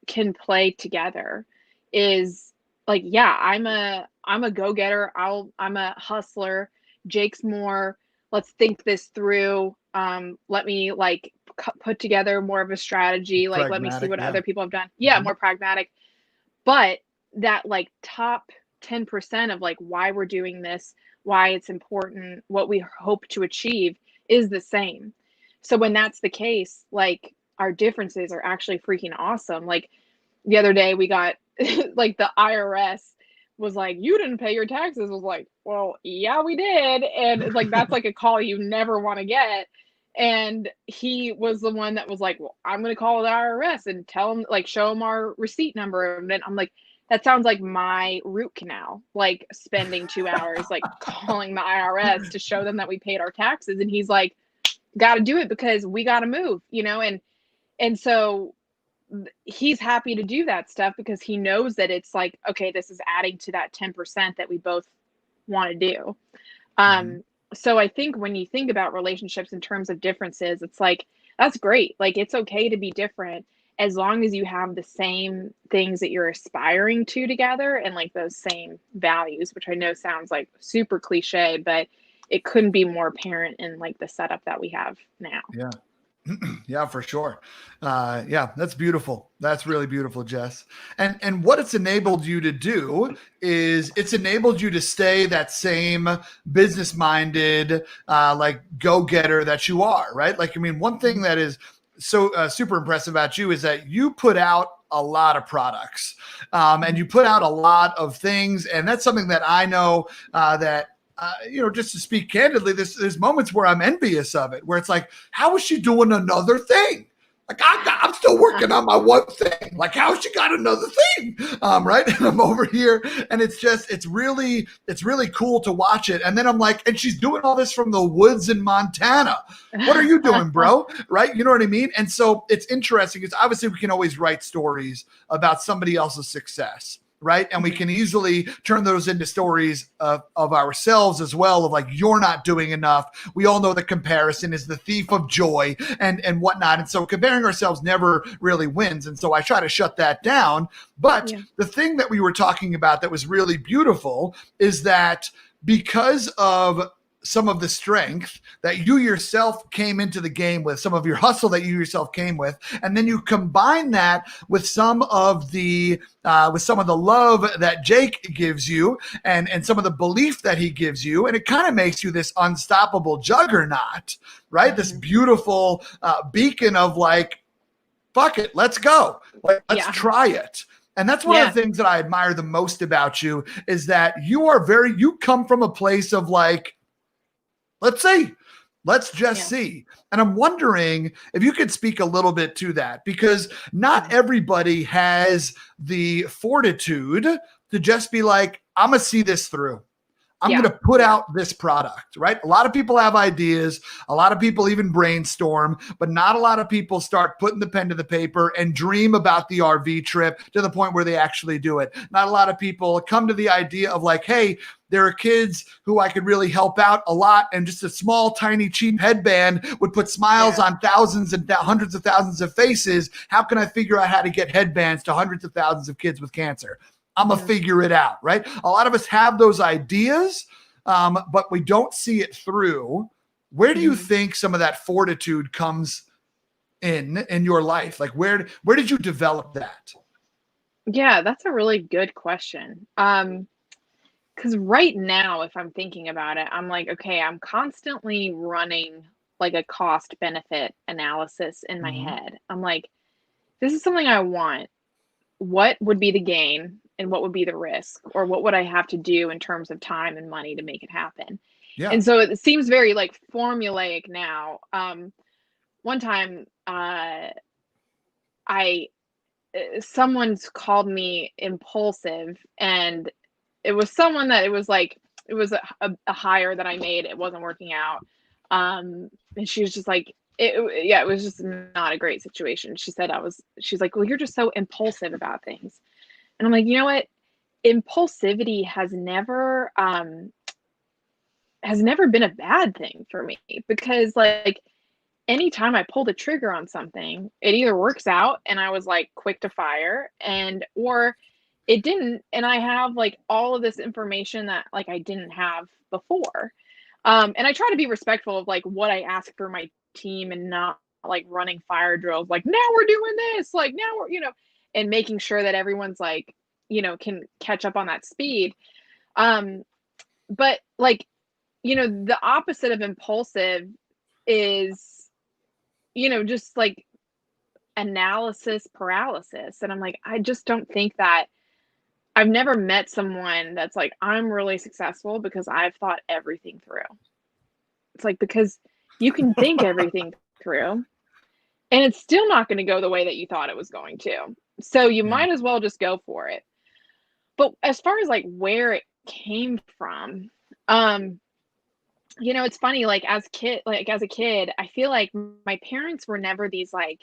B: can play together, is like, yeah, I'm a go-getter, I'm a hustler. Jake's more, let's think this through, let me like put together more of a strategy, like let me see what other people have done. More pragmatic. But that like top 10% of like why we're doing this, why it's important, what we hope to achieve is the same. So when that's the case, like, our differences are actually freaking awesome. Like the other day we got like the IRS was like, you didn't pay your taxes. I was like, well, yeah, we did. And it's like, that's like a call you never want to get. And he was the one that was like, well, I'm going to call the IRS and tell them, like, show them our receipt number. And then I'm like, that sounds like my root canal, like spending 2 hours, like calling the IRS to show them that we paid our taxes. And he's like, got to do it because we got to move, you know? And so he's happy to do that stuff because he knows that it's like, okay, this is adding to that 10% that we both want to do. So I think when you think about relationships in terms of differences, it's like, that's great. Like, it's okay to be different as long as you have the same things that you're aspiring to together, and like those same values, which I know sounds like super cliche, but it couldn't be more apparent in like the setup that we have now.
A: Yeah. Yeah, for sure. Yeah, that's beautiful. That's really beautiful, Jess. And what it's enabled you to do is it's enabled you to stay that same business-minded, like go-getter that you are, right? Like, I mean, one thing that is so super impressive about you is that you put out a lot of products, and you put out a lot of things, and that's something that I know that. You know, just to speak candidly, there's moments where I'm envious of it, where it's like, how is she doing another thing? Like, I'm still working on my one thing. Like, how has she got another thing? Right? And I'm over here, and it's really cool to watch it. And then I'm like, and she's doing all this from the woods in Montana. What are you doing, bro? Right? You know what I mean? And so it's interesting. It's obviously we can always write stories about somebody else's success. Right. And we can easily turn those into stories of ourselves as well, of like, you're not doing enough. We all know that comparison is the thief of joy and whatnot. And so comparing ourselves never really wins. And so I try to shut that down. But the thing that we were talking about that was really beautiful is that because of some of the strength that you yourself came into the game with, some of your hustle that you yourself came with, and then you combine that with some of the love that Jake gives you, and some of the belief that he gives you, and it kind of makes you this unstoppable juggernaut, right? This beautiful beacon of like, fuck it, let's go, like, let's try it. And that's one of the things that I admire the most about you, is that you come from a place of like, let's see. Let's just see. And I'm wondering if you could speak a little bit to that, because not everybody has the fortitude to just be like, I'm going to see this through. I'm going to put out this product, right? A lot of people have ideas. A lot of people even brainstorm, but not a lot of people start putting the pen to the paper and dream about the RV trip to the point where they actually do it. Not a lot of people come to the idea of like, hey, there are kids who I could really help out a lot, and just a small, tiny, cheap headband would put smiles on thousands and hundreds of thousands of faces. How can I figure out how to get headbands to hundreds of thousands of kids with cancer? I'm going to figure it out, right? A lot of us have those ideas, but we don't see it through. Where do you think some of that fortitude comes in your life? Like, where did you develop that?
B: Yeah, that's a really good question. Because right now, if I'm thinking about it, I'm like, okay, I'm constantly running like a cost benefit analysis in my head. I'm like, this is something I want. what would be the gain and what would be the risk, or what would I have to do in terms of time and money to make it happen?
A: Yeah.
B: And so it seems very like formulaic now. One time, I someone's called me impulsive, and it was someone that it was a hire that I made. It wasn't working out. And she was just like, yeah, it was just not a great situation. She's like, well, you're just so impulsive about things. And I'm like, you know what? Impulsivity has never been a bad thing for me, because like anytime I pull the trigger on something, it either works out and I was like quick to fire, or it didn't, and I have like all of this information that like I didn't have before. And I try to be respectful of like what I ask for my team, and not like running fire drills like, now we're doing this, like now we're, and making sure that everyone's like, can catch up on that speed. But like, the opposite of impulsive is, just like analysis paralysis. And I'm like, I just don't think that I've never met someone that's like, I'm really successful because I've thought everything through. It's like, because you can think everything through and it's still not going to go the way that you thought it was going to. So you might as well just go for it. But as far as like where it came from, it's funny, like as a kid, I feel like my parents were never these like,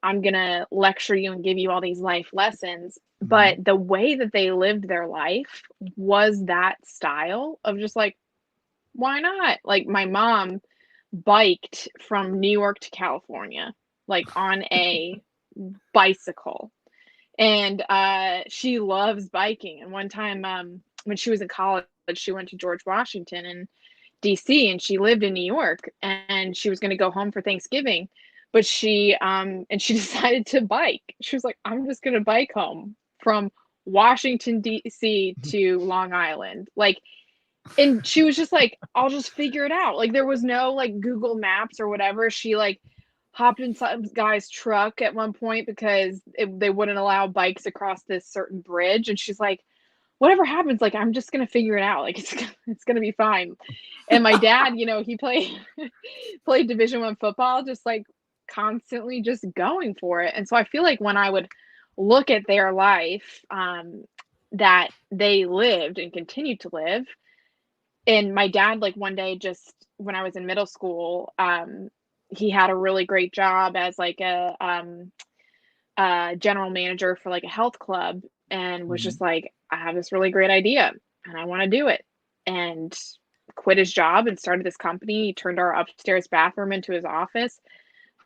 B: I'm going to lecture you and give you all these life lessons. But the way that they lived their life was that style of just like, why not? Like my mom biked from New York to California, like on a bicycle. And she loves biking. And one time when she was in college, she went to George Washington and DC, and she lived in New York, and she was going to go home for Thanksgiving, but she decided to bike. She was like, I'm just going to bike home from Washington DC to Long Island. Like, and she was just like, I'll just figure it out. Like there was no like Google Maps or whatever. She like hopped in some guy's truck at one point because they wouldn't allow bikes across this certain bridge, and she's like, whatever happens, like I'm just gonna figure it out. Like it's gonna be fine. And my dad, he played Division I football, just like constantly just going for it. And so I feel like when I would look at their life that they lived and continued to live, and my dad, like one day, just when I was in middle school, he had a really great job as like a general manager for like a health club, and was just like, I have this really great idea and I want to do it, and quit his job and started this company. He turned our upstairs bathroom into his office,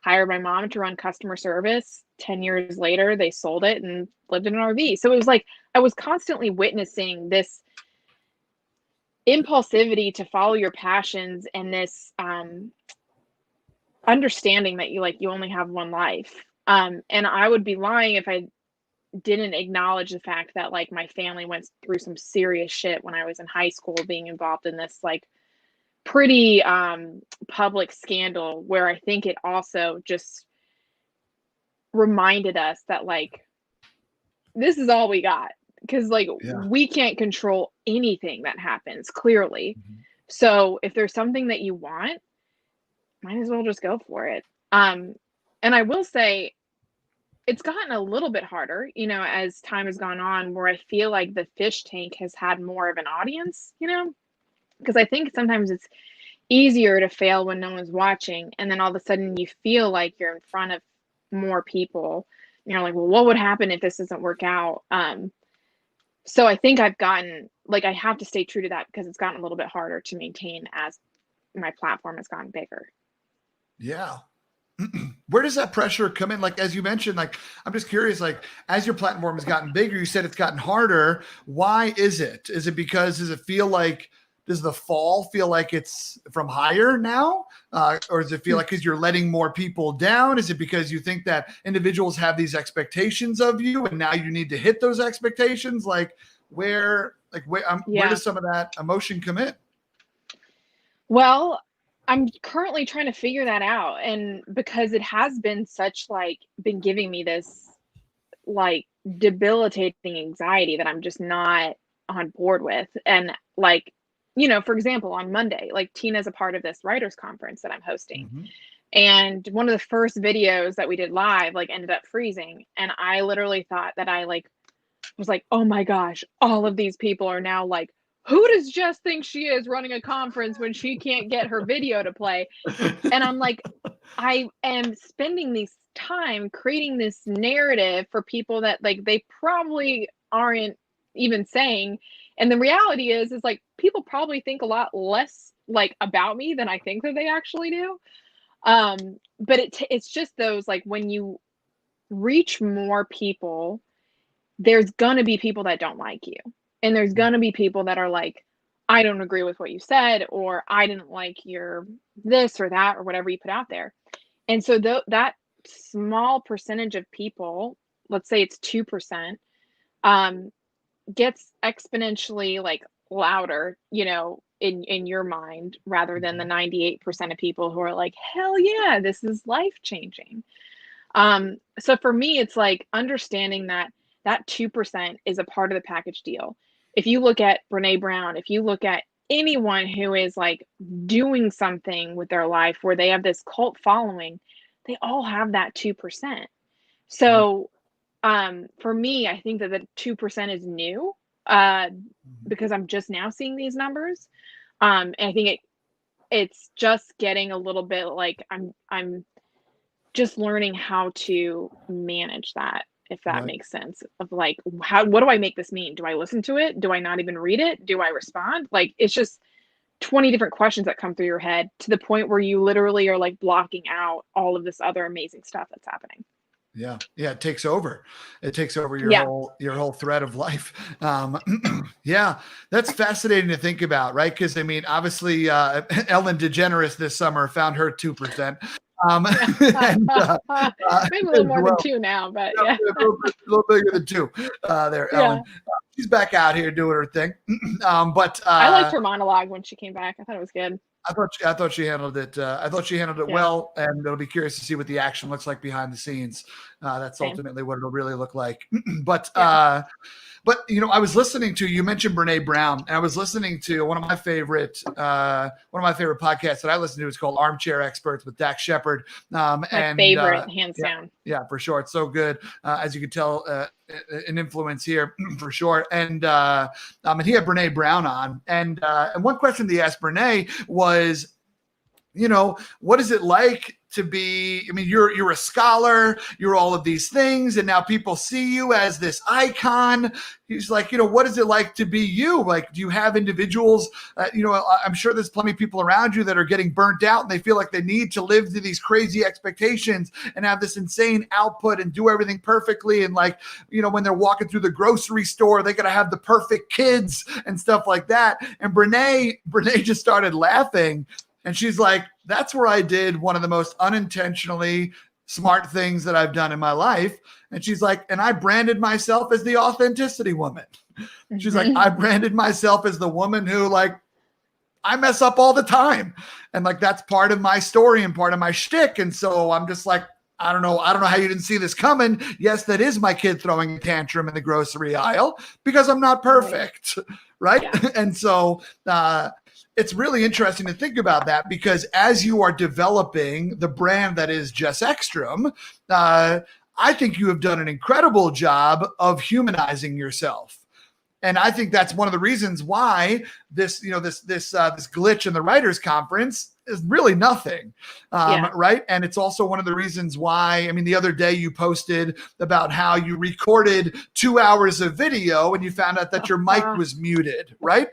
B: hired my mom to run customer service. 10 years later, they sold it and lived in an RV. So it was like, I was constantly witnessing this impulsivity to follow your passions, and this understanding that you only have one life. And I would be lying if I didn't acknowledge the fact that like my family went through some serious shit when I was in high school, being involved in this like pretty public scandal, where I think it also just reminded us that like this is all we got, because like we can't control anything that happens, clearly. So if there's something that you want, might as well just go for it. And I will say it's gotten a little bit harder, as time has gone on, where I feel like the fish tank has had more of an audience, because I think sometimes it's easier to fail when no one's watching, and then all of a sudden you feel like you're in front of more people. You're like, well, what would happen if this doesn't work out? So I think I've gotten, like, I have to stay true to that, because it's gotten a little bit harder to maintain as my platform has gotten bigger.
A: Yeah. Where does that pressure come in? Like, as you mentioned, like, I'm just curious, like, as your platform has gotten bigger, you said it's gotten harder. Why is it? Is it because, does the fall feel like it's from higher now? Or does it feel like because you're letting more people down? Is it because you think that individuals have these expectations of you and now you need to hit those expectations? Where does some of that emotion come in?
B: Well, I'm currently trying to figure that out. And because it has been been giving me this like debilitating anxiety that I'm just not on board with. And like, for example, on Monday, like Tina's a part of this writers conference that I'm hosting.
A: Mm-hmm.
B: And one of the first videos that we did live, like, ended up freezing. And I literally thought that I like was like, oh my gosh, all of these people are now like, who does Jess think she is running a conference when she can't get her video to play? And I'm like, I am spending this time creating this narrative for people that like they probably aren't even saying. And the reality is like people probably think a lot less like about me than I think that they actually do. But it's just those, like, when you reach more people, there's gonna be people that don't like you. And there's gonna be people that are like, I don't agree with what you said, or I didn't like your this or that or whatever you put out there. And so that small percentage of people, let's say it's 2%, gets exponentially like louder, in your mind, rather than the 98% of people who are like, hell yeah, this is life changing. So for me, it's like understanding that 2% is a part of the package deal. If you look at Brene Brown, if you look at anyone who is like doing something with their life where they have this cult following, they all have that 2%. So for me, I think that the 2% is new because I'm just now seeing these numbers. And I think it's just getting a little bit like I'm just learning how to manage that, if that makes sense, of like, what do I make this mean? Do I listen to it? Do I not even read it? Do I respond? Like, it's just 20 different questions that come through your head to the point where you literally are like blocking out all of this other amazing stuff that's happening.
A: Yeah. It takes over. It takes over your whole thread of life. Yeah, that's fascinating to think about, right? Because I mean, obviously, Ellen DeGeneres this summer found her 2%. And,
B: maybe a little more than 2 now, but yeah,
A: a little bigger than 2 there, Ellen. She's back out here doing her thing. But
B: I liked her monologue when she came back. I thought it was good.
A: I thought she handled it. I thought she handled it well, and it'll be curious to see what the action looks like behind the scenes. That's ultimately what it'll really look like. But I was listening to, you mentioned Brene Brown, and I was listening to one of my favorite podcasts that I listen to is called Armchair Experts with Dax Shepard.
B: My favorite, hands down.
A: Yeah, for sure. It's so good. As you can tell, an influence here for sure. And he had Brene Brown on, and one question they asked Brene was, what is it like to be, I mean, you're a scholar, you're all of these things, and now people see you as this icon. He's like, what is it like to be you? Like, do you have individuals, I'm sure there's plenty of people around you that are getting burnt out and they feel like they need to live to these crazy expectations and have this insane output and do everything perfectly. And like, when they're walking through the grocery store, they got to have the perfect kids and stuff like that. And Brene just started laughing. And she's like, that's where I did one of the most unintentionally smart things that I've done in my life. And she's like, and I branded myself as the authenticity woman. She's like, I branded myself as the woman who, like, I mess up all the time. And like, that's part of my story and part of my shtick. And so I'm just like, I don't know how you didn't see this coming. Yes, that is my kid throwing a tantrum in the grocery aisle because I'm not perfect. Right. Yeah. And so, it's really interesting to think about that, because as you are developing the brand that is Jess Ekstrom, I think you have done an incredible job of humanizing yourself. And I think that's one of the reasons why this glitch in the writers conference is really nothing. Right. And it's also one of the reasons why, I mean, the other day you posted about how you recorded 2 hours of video and you found out that your mic was muted. Right.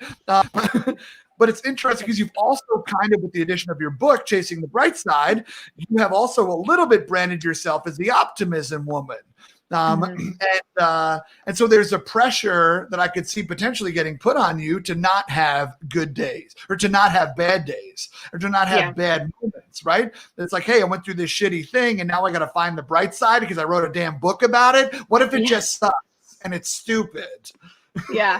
A: But it's interesting because you've also kind of, with the addition of your book, Chasing the Bright Side, you have also a little bit branded yourself as the optimism woman. And so there's a pressure that I could see potentially getting put on you to not have good days, or to not have bad days, or to not have bad moments, right? It's like, hey, I went through this shitty thing and now I got to find the bright side because I wrote a damn book about it. What if it just sucks and it's stupid?
B: Yeah.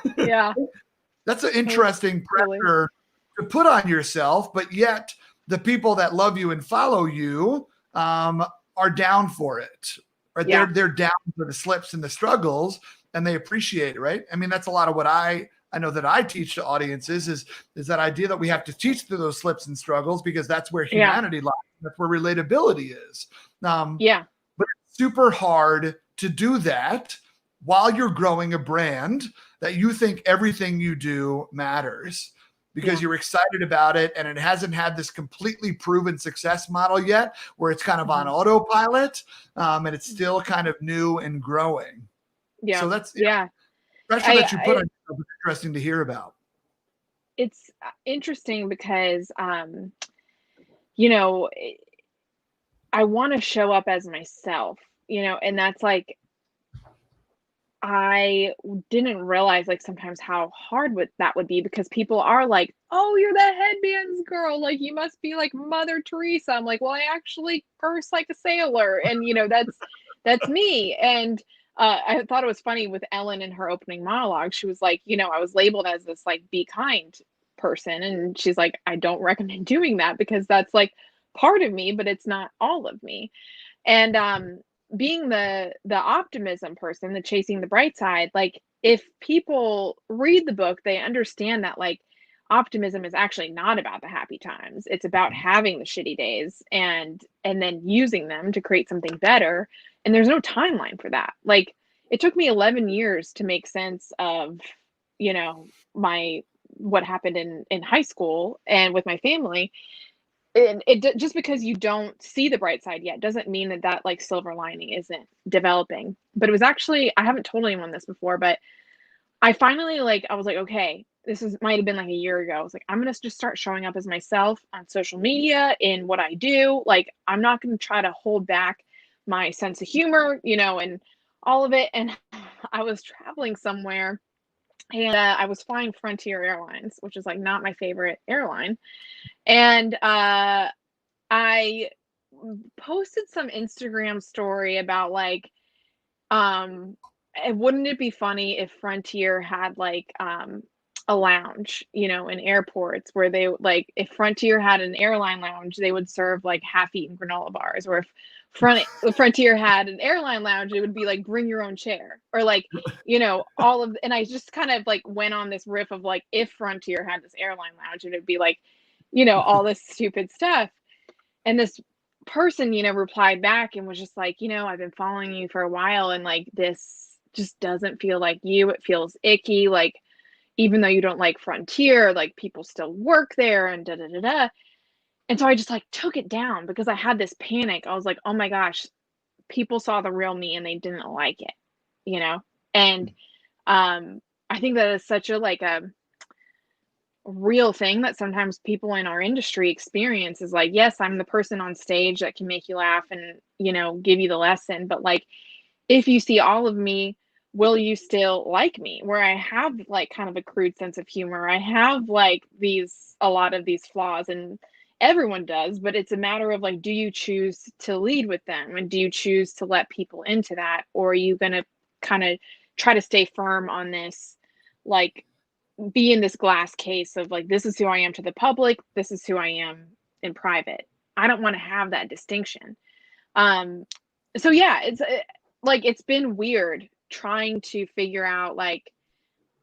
A: That's an interesting pressure to put on yourself, but yet the people that love you and follow you are down for it. right?
B: Yeah.
A: They're down for the slips and the struggles, and they appreciate it, right? I mean, that's a lot of what I know that I teach to audiences is that idea that we have to teach through those slips and struggles, because that's where
B: Yeah.
A: humanity lies. That's where relatability is.
B: Yeah.
A: But it's super hard to do that while you're growing a brand that you think everything you do matters, because you're excited about it, and it hasn't had this completely proven success model yet where it's kind of on autopilot, and it's still kind of new and growing.
B: Yeah.
A: So that's
B: pressure
A: that you put on yourself is interesting to hear about.
B: It's interesting because, you know, I want to show up as myself, you know, and that's like, I didn't realize like sometimes how hard that would be, because people are like, "Oh, you're the headbands girl. Like you must be like Mother Teresa." I'm like, "Well, I actually curse like a sailor." And you know, that's me. And I thought it was funny with Ellen in her opening monologue. She was like, you know, I was labeled as this like be kind person, and she's like, "I don't recommend doing that because that's like part of me, but it's not all of me." And being the optimism person, the chasing the bright side, like if people read the book, they understand that like optimism is actually not about the happy times. It's about having the shitty days and then using them to create something better. And there's no timeline for that. Like it took me 11 years to make sense of, you know, what happened in high school and with my family. And just because you don't see the bright side yet doesn't mean that like silver lining isn't developing. But it was actually, I haven't told anyone this before, but I finally like, I was like, okay, might have been like a year ago. I was like, I'm gonna just start showing up as myself on social media in what I do. Like I'm not gonna try to hold back my sense of humor, you know, and all of it. And I was traveling somewhere, and I was flying Frontier Airlines, which is like not my favorite airline. And I posted some Instagram story about like, wouldn't it be funny if Frontier had like a lounge, you know, in airports where they like, if Frontier had an airline lounge, they would serve like half-eaten granola bars, or if Frontier had an airline lounge, it would be like bring your own chair, or like, you know, and I just kind of like went on this riff of like, if Frontier had this airline lounge, it would be like, you know, all this stupid stuff. And this person, you know, replied back and was just like, you know, I've been following you for a while, and like this just doesn't feel like you. It feels icky. Like, even though you don't like Frontier, like people still work there and da da da da. And so I just like took it down because I had this panic. I was like, oh my gosh, people saw the real me and they didn't like it, you know? And I think that is such a like a real thing that sometimes people in our industry experience, is like, yes, I'm the person on stage that can make you laugh and, you know, give you the lesson, but like if you see all of me, will you still like me? Where I have like kind of a crude sense of humor, I have like a lot of these flaws, and everyone does, but it's a matter of like, do you choose to lead with them, and do you choose to let people into that, or are you going to kind of try to stay firm on this, like be in this glass case of like, this is who I am to the public, this is who I am in private. I don't want to have that distinction. So yeah, it's like, it's been weird trying to figure out like,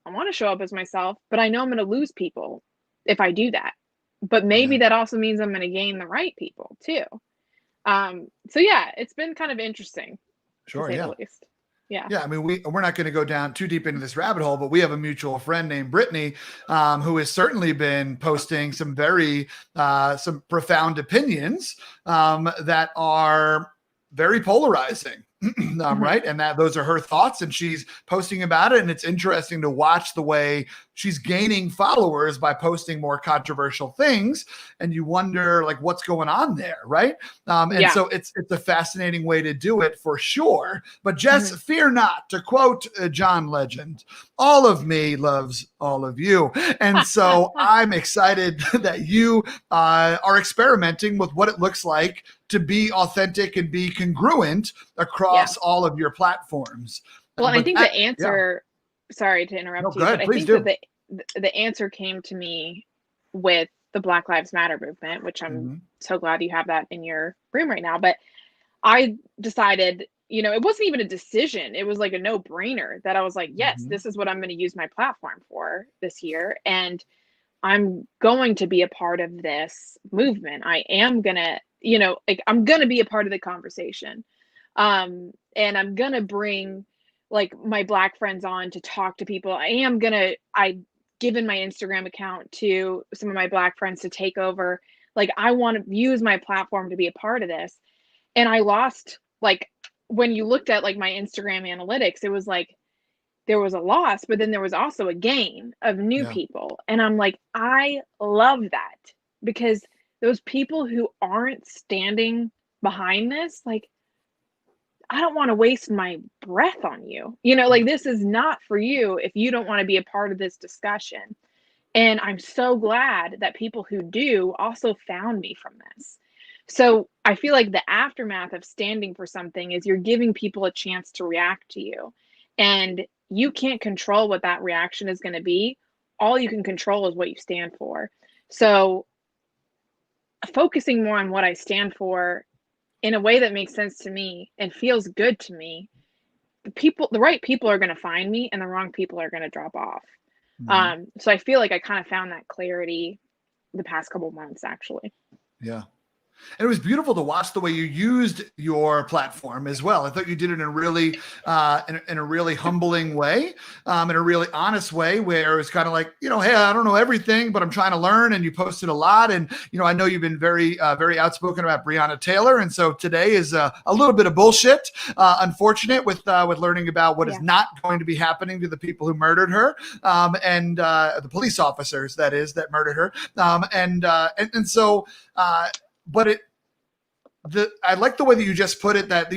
B: I want to show up as myself, but I know I'm going to lose people if I do that. But maybe that also means I'm going to gain the right people too. So yeah, it's been kind of interesting, to say the least. Yeah.
A: Yeah, I mean, we're not going to go down too deep into this rabbit hole, but we have a mutual friend named Brittany, who has certainly been posting some some profound opinions that are very polarizing. Right. And those are her thoughts, and she's posting about it. And it's interesting to watch the way she's gaining followers by posting more controversial things. And you wonder like what's going on there. Right. So it's a fascinating way to do it for sure. But Jess, fear not, to quote John Legend, all of me loves all of you. And so I'm excited that you are experimenting with what it looks like to be authentic and be congruent across all of your platforms.
B: Well, and I think the answer, sorry to interrupt you, but I think that the answer came to me with the Black Lives Matter movement, which I'm so glad you have that in your room right now. But I decided, it wasn't even a decision. It was like a no-brainer that I was like, yes,
A: Mhm.
B: this is what I'm going to use my platform for this year. And I'm going to be a part of this movement. I am going to, like, I'm going to be a part of the conversation. And I'm going to bring like my Black friends on to talk to people. I've given my Instagram account to some of my Black friends to take over. Like, I want to use my platform to be a part of this. And I lost, like, when you looked at like my Instagram analytics, it was like there was a loss, but then there was also a gain of new
A: Yeah.
B: people. And I'm like, I love that, because those people who aren't standing behind this, like, I don't want to waste my breath on you. Like, this is not for you if you don't want to be a part of this discussion. And I'm so glad that people who do also found me from this. So I feel like the aftermath of standing for something is you're giving people a chance to react to you. And you can't control what that reaction is going to be. All you can control is what you stand for. So focusing more on what I stand for in a way that makes sense to me and feels good to me, the right people are going to find me and the wrong people are going to drop off.
A: Mhm.
B: So I feel like I kind of found that clarity the past couple months, actually.
A: Yeah. And it was beautiful to watch the way you used your platform as well. I thought you did it in a really, in a really humbling way, in a really honest way, where it's kind of like, hey, I don't know everything, but I'm trying to learn. And you posted a lot, and I know you've been very, very outspoken about Breonna Taylor, and so today is a little bit of bullshit, unfortunate with learning about what is
B: Yeah.
A: not going to be happening to the people who murdered her, and the police officers that murdered her, and so. But I like the way that you just put it, that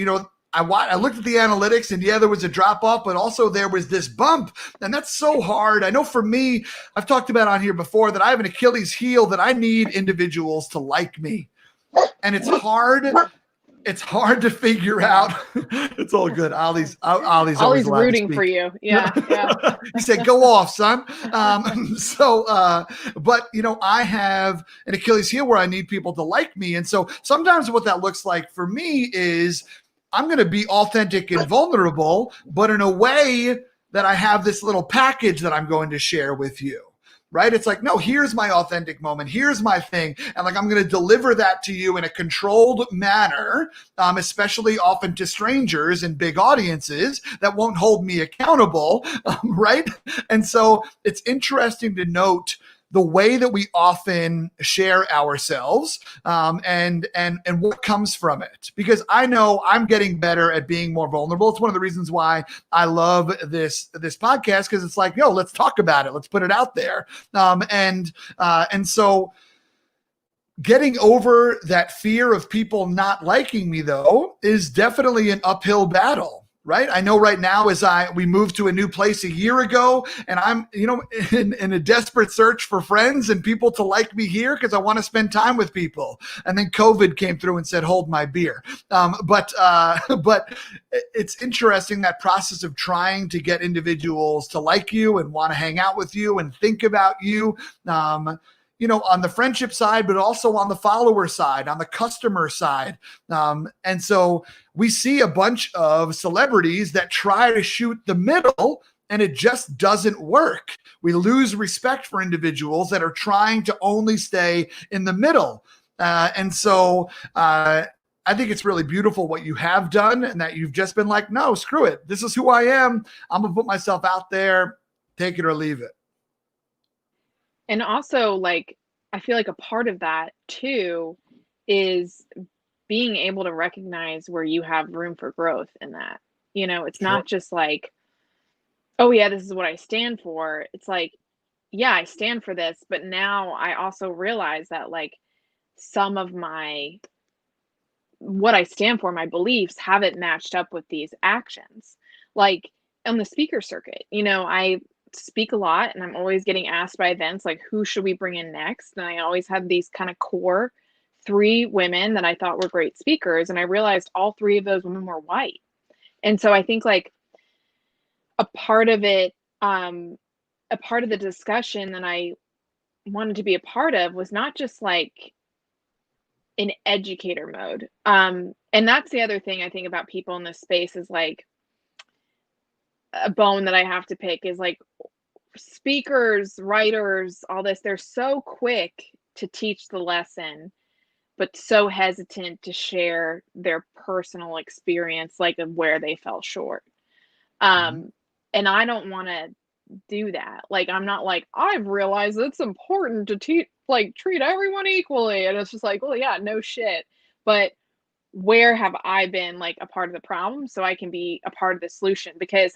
A: I looked at the analytics, and yeah, there was a drop off, but also there was this bump, and that's so hard. I know for me, I've talked about on here before that I have an Achilles heel, that I need individuals to like me, and it's hard. It's hard to figure
B: Yeah.
A: out. It's all good. Ollie's always
B: Ollie's
A: allowed to
B: rooting for
A: speak.
B: you. Yeah. Yeah.
A: He said, "Go off, son." But I have an Achilles heel where I need people to like me, and so sometimes what that looks like for me is I'm going to be authentic and vulnerable, but in a way that I have this little package that I'm going to share with you. Right? It's like, no, here's my authentic moment. Here's my thing. And like, I'm going to deliver that to you in a controlled manner, especially often to strangers and big audiences that won't hold me accountable. Right. And so it's interesting to note the way that we often share ourselves, and what comes from it, because I know I'm getting better at being more vulnerable. It's one of the reasons why I love this podcast, because it's like, yo, let's talk about it, let's put it out there, and so getting over that fear of people not liking me, though, is definitely an uphill battle. Right. I know right now, as we moved to a new place a year ago, and I'm, in a desperate search for friends and people to like me here, because I want to spend time with people. And then COVID came through and said, hold my beer. But it's interesting, that process of trying to get individuals to like you and want to hang out with you and think about you. On the friendship side, but also on the follower side, on the customer side. And so we see a bunch of celebrities that try to shoot the middle, and it just doesn't work. We lose respect for individuals that are trying to only stay in the middle. And so I think it's really beautiful what you have done, and that you've just been like, no, screw it. This is who I am. I'm going to put myself out there, take it or leave it.
B: And also, like, I feel like a part of that too is being able to recognize where you have room for growth in that. It's
A: Sure.
B: not just like, oh yeah, this is what I stand for. It's like, yeah, I stand for this, but now I also realize that, like, some of what I stand for, my beliefs, haven't matched up with these actions. Like, on the speaker circuit, I speak a lot, and I'm always getting asked by events like, who should we bring in next? And I always had these kind of core 3 women that I thought were great speakers, and I realized all 3 of those women were white. And so I think, like, a part of it, a part of the discussion that I wanted to be a part of was not just like in educator mode. And that's the other thing I think about people in this space is like a bone that I have to pick is like speakers, writers, all this, they're so quick to teach the lesson, but so hesitant to share their personal experience, like of where they fell short.
A: Mhm.
B: And I don't want to do that. Like, I'm not like, I've realized it's important to treat everyone equally. And it's just like, well, yeah, no shit. But where have I been like a part of the problem so I can be a part of the solution? Because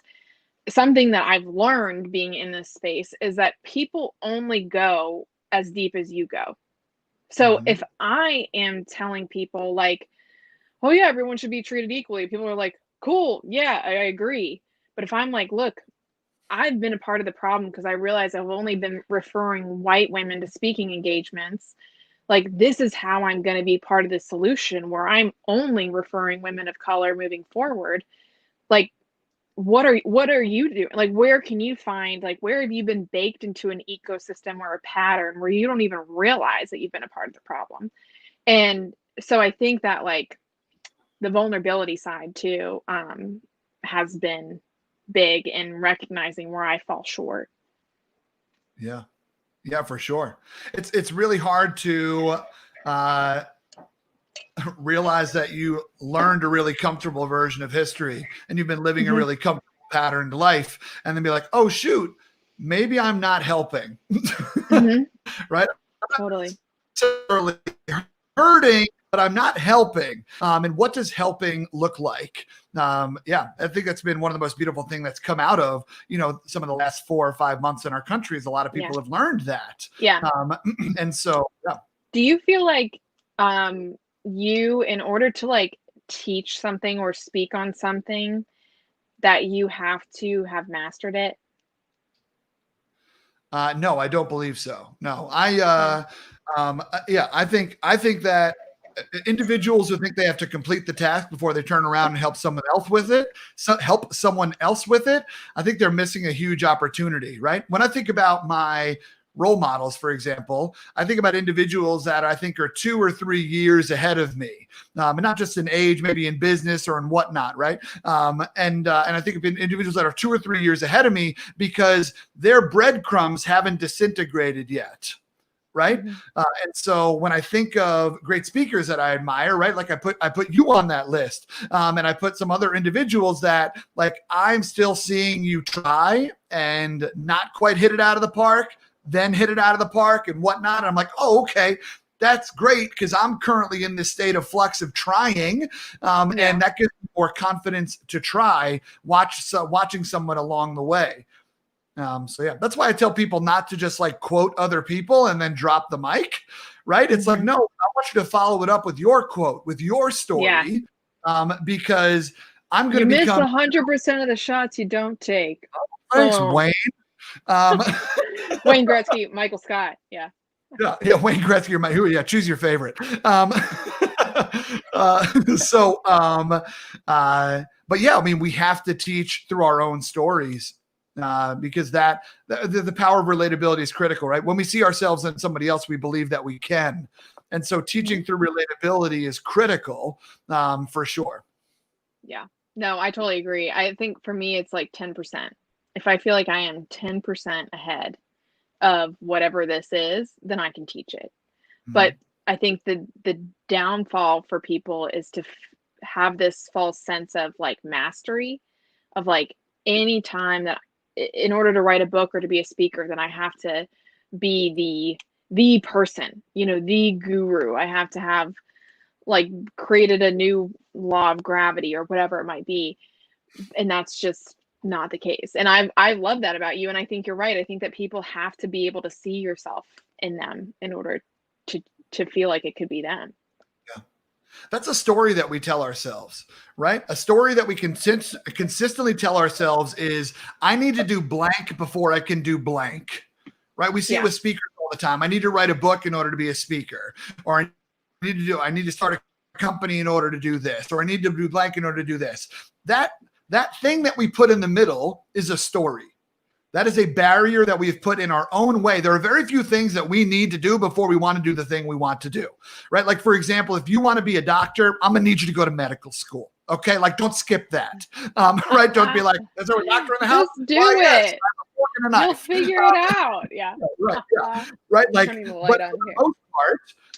B: something that I've learned being in this space is that people only go as deep as you go. So
A: Mhm.
B: if I am telling people like, oh yeah, everyone should be treated equally, people are like, cool, yeah, I agree. But if I'm like, look, I've been a part of the problem because I realize I've only been referring white women to speaking engagements. Like, this is how I'm going to be part of the solution where I'm only referring women of color moving forward. Like, what are you doing? Like, where can you find, like, where have you been baked into an ecosystem or a pattern where you don't even realize that you've been a part of the problem? And so I think that like the vulnerability side too has been big in recognizing where I fall short.
A: Yeah. Yeah, for sure. It's really hard to uh, realize that you learned a really comfortable version of history and you've been living a
B: Hmm.
A: really comfortable patterned life, and then be like, oh shoot, maybe I'm not helping.
B: Hmm.
A: Right?
B: Totally.
A: Necessarily hurting, but I'm not helping. And what does helping look like? Yeah, I think that's been one of the most beautiful things that's come out of, some of the last 4 or 5 months in our country is a lot of
B: Yeah.
A: people have learned that.
B: Yeah.
A: And so, yeah.
B: Do you feel like you, in order to like teach something or speak on something, that you have to have mastered it?
A: No, I don't believe so. No,
B: Okay.
A: yeah, I think that individuals who think they have to complete the task before they turn around and help someone else with it, help someone else with it, I think they're missing a huge opportunity, right? When I think about my role models, for example, I think about individuals that I think are 2 or 3 years ahead of me, and not just in age, maybe in business or in whatnot, right? And I think of individuals that are 2 or 3 years ahead of me because their breadcrumbs haven't disintegrated yet. Right.
B: Hmm.
A: And so when I think of great speakers that I admire, right, like I put you on that list, and I put some other individuals that like I'm still seeing you try and not quite hit it out of the park, then hit it out of the park and whatnot. And I'm like, oh, okay, that's great because I'm currently in this state of flux of trying,
B: Yeah.
A: and that gives me more confidence to try. Watching someone along the way. So yeah, that's why I tell people not to just like quote other people and then drop the mic, right? It's like,
B: Hmm.
A: no, I want you to follow it up with your quote, with your
B: Yeah.
A: story, because I'm going
B: You
A: to
B: miss
A: become,
B: 100% of the shots you don't take.
A: thanks,
B: Boom.
A: Wayne. Um,
B: Wayne Gretzky, Michael Scott. Yeah.
A: yeah, Wayne Gretzky, yeah, choose your favorite. Uh, so, but yeah, I mean, we have to teach through our own stories. Because the power of relatability is critical, right? When we see ourselves in somebody else, we believe that we can. And so
B: Mhm.
A: teaching through relatability is critical, for sure.
B: Yeah. No, I totally agree. I think for me, it's like 10%. If I feel like I am 10% ahead of whatever this is, then I can teach it. But
A: Mhm.
B: I think the downfall for people is to have this false sense of like mastery, of like any time that in order to write a book or to be a speaker, then I have to be the person, the guru. I have to have like created a new law of gravity or whatever it might be. And that's just not the case. And I love that about you. And I think you're right. I think that people have to be able to see yourself in them in order to to feel like it could be them.
A: Yeah. That's a story that we tell ourselves, right? A story that we can consistently tell ourselves is, I need to do blank before I can do blank, right? We see it
B: Yeah.
A: with speakers all the time. I need to write a book in order to be a speaker, or I need to start a company in order to do this, or I need to do blank in order to do this. That thing that we put in the middle is a story, That is a barrier that we've put in our own way. There are very few things that we need to do before we want to do the thing we want to do, right? Like, for example, if you want to be a doctor, I'm going to need you to go to medical school. Okay. Like, don't skip that. Right. Don't be like, is there a doctor in the house?
B: Just do it.
A: Yes,
B: you'll figure it out. Yeah.
A: Right. Yeah. Right. Like, but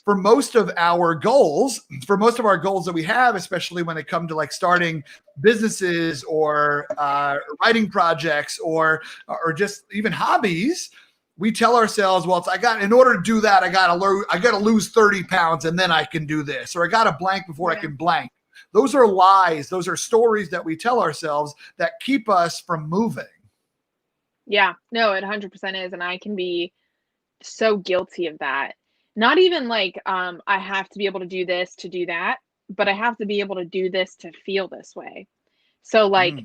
A: for most of our goals that we have, especially when it comes to like starting businesses or writing projects or just even hobbies, we tell ourselves, well, in order to do that, I got to lose 30 pounds and then I can do this, or I got to blank before I can blank. Those are lies. Those are stories that we tell ourselves that keep us from moving.
B: Yeah, no, it 100% is. And I can be so guilty of that. Not even like, I have to be able to do this to do that, but I have to be able to do this to feel this way. So like, you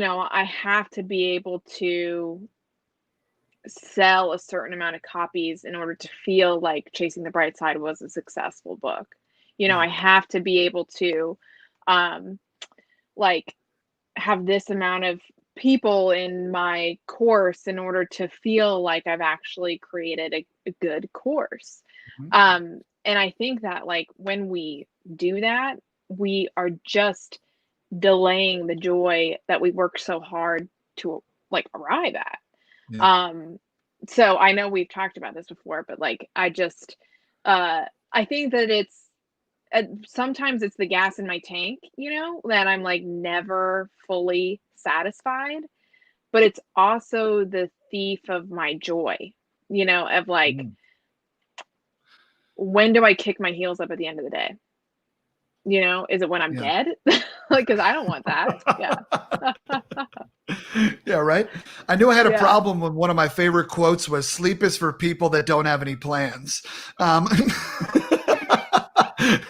B: know, I have to be able to sell a certain amount of copies in order to feel like Chasing the Bright Side was a successful book. You know, I have to be able to, like, have this amount of people in my course in order to feel like I've actually created a good course. And I think that like when we do that, we are just delaying the joy that we work so hard to like arrive at. So I know we've talked about this before, but like I just I think that it's sometimes it's the gas in my tank, you know, that I'm like never fully satisfied, but it's also the thief of my joy, you know, of like, when do I kick my heels up at the end of the day? You know, is it when I'm dead? Like, cause I don't want that.
A: Yeah. Right. I knew I had a problem when one of my favorite quotes was "Sleep is for people that don't have any plans."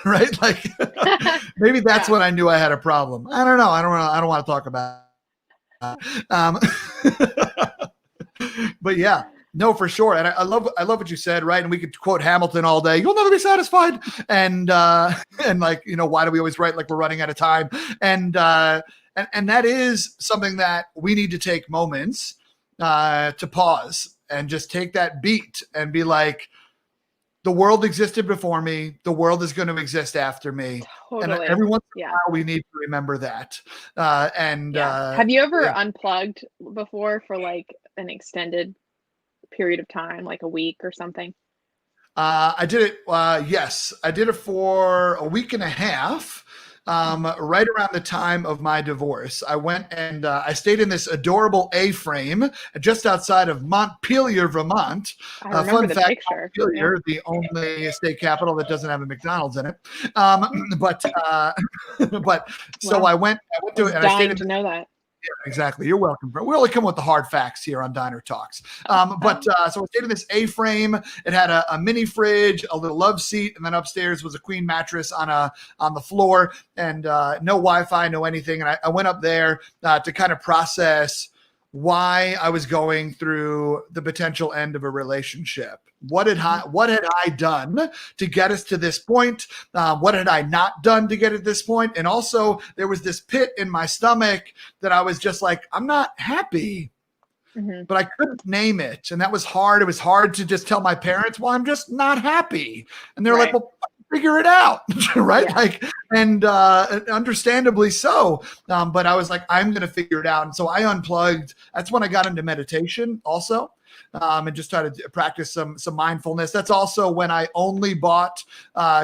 A: Right. Like maybe that's when I knew I had a problem. I don't know. I don't want to talk about but yeah, no, for sure. And I love what you said. Right. And we could quote Hamilton all day. You'll never be satisfied. And like, you know, why do we always write like we're running out of time? And that is something that we need to take moments to pause and just take that beat and be like, the world existed before me. The world is going to exist after me.
B: Totally.
A: And every once in a while, we need to remember that.
B: Have you ever unplugged before for like an extended period of time, like a week or something?
A: I did it. Yes, I did it for a week and a half. Right around the time of my divorce, I went and I stayed in this adorable A-frame just outside of Montpelier, Vermont.
B: I remember
A: fun
B: the
A: fact,
B: picture.
A: Montpelier, the only state capital that doesn't have a McDonald's in it. So I went to it and I stayed
B: to know that.
A: Yeah, exactly. You're welcome. We only come with the hard facts here on Diner Talks. So I stayed in this A-frame. It had a mini fridge, a little love seat, and then upstairs was a queen mattress on the floor, and no Wi-Fi, no anything. And I went up there to kind of process why I was going through the potential end of a relationship. What had I done to get us to this point? What had I not done to get at this point? And also there was this pit in my stomach that I was just like, I'm not happy, but I couldn't name it. And that was hard. It was hard to just tell my parents, well, I'm just not happy. And they're like, well, figure it out. Right. Yeah. Like, and understandably so. But I was like, I'm going to figure it out. And so I unplugged. That's when I got into meditation also. And just try to practice some mindfulness. That's also when I only bought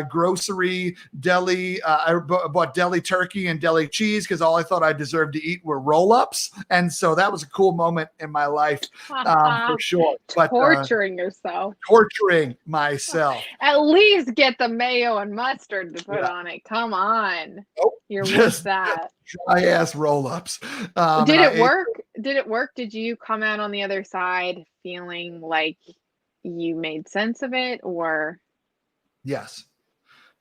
A: grocery deli. I bought deli turkey and deli cheese because all I thought I deserved to eat were roll-ups. And so that was a cool moment in my life for sure. But
B: torturing yourself.
A: Torturing myself.
B: At least get the mayo and mustard to put on it. Come on.
A: Nope.
B: You're with that.
A: Dry ass roll-ups.
B: Did it work? Did it work? Did you come out on the other side feeling like you made sense of it, or?
A: Yes.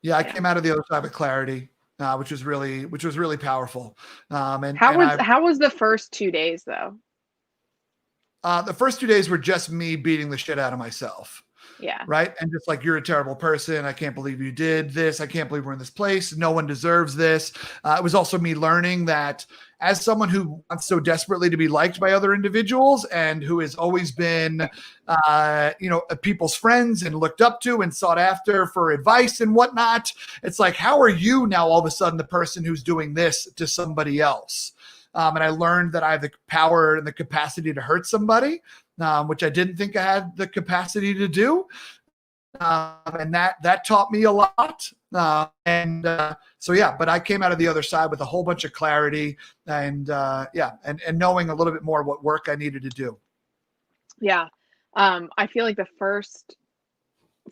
A: Yeah, I came out of the other side with clarity, which was really powerful.
B: How was the first 2 days though?
A: The first 2 days were just me beating the shit out of myself.
B: Yeah.
A: Right. And just like, you're a terrible person. I can't believe you did this. I can't believe we're in this place. No one deserves this. It was also me learning that as someone who wants so desperately to be liked by other individuals and who has always been, people's friends and looked up to and sought after for advice and whatnot, it's like, how are you now all of a sudden the person who's doing this to somebody else? And I learned that I have the power and the capacity to hurt somebody, which I didn't think I had the capacity to do. And that taught me a lot. But I came out of the other side with a whole bunch of clarity and knowing a little bit more what work I needed to do.
B: Yeah. I feel like the first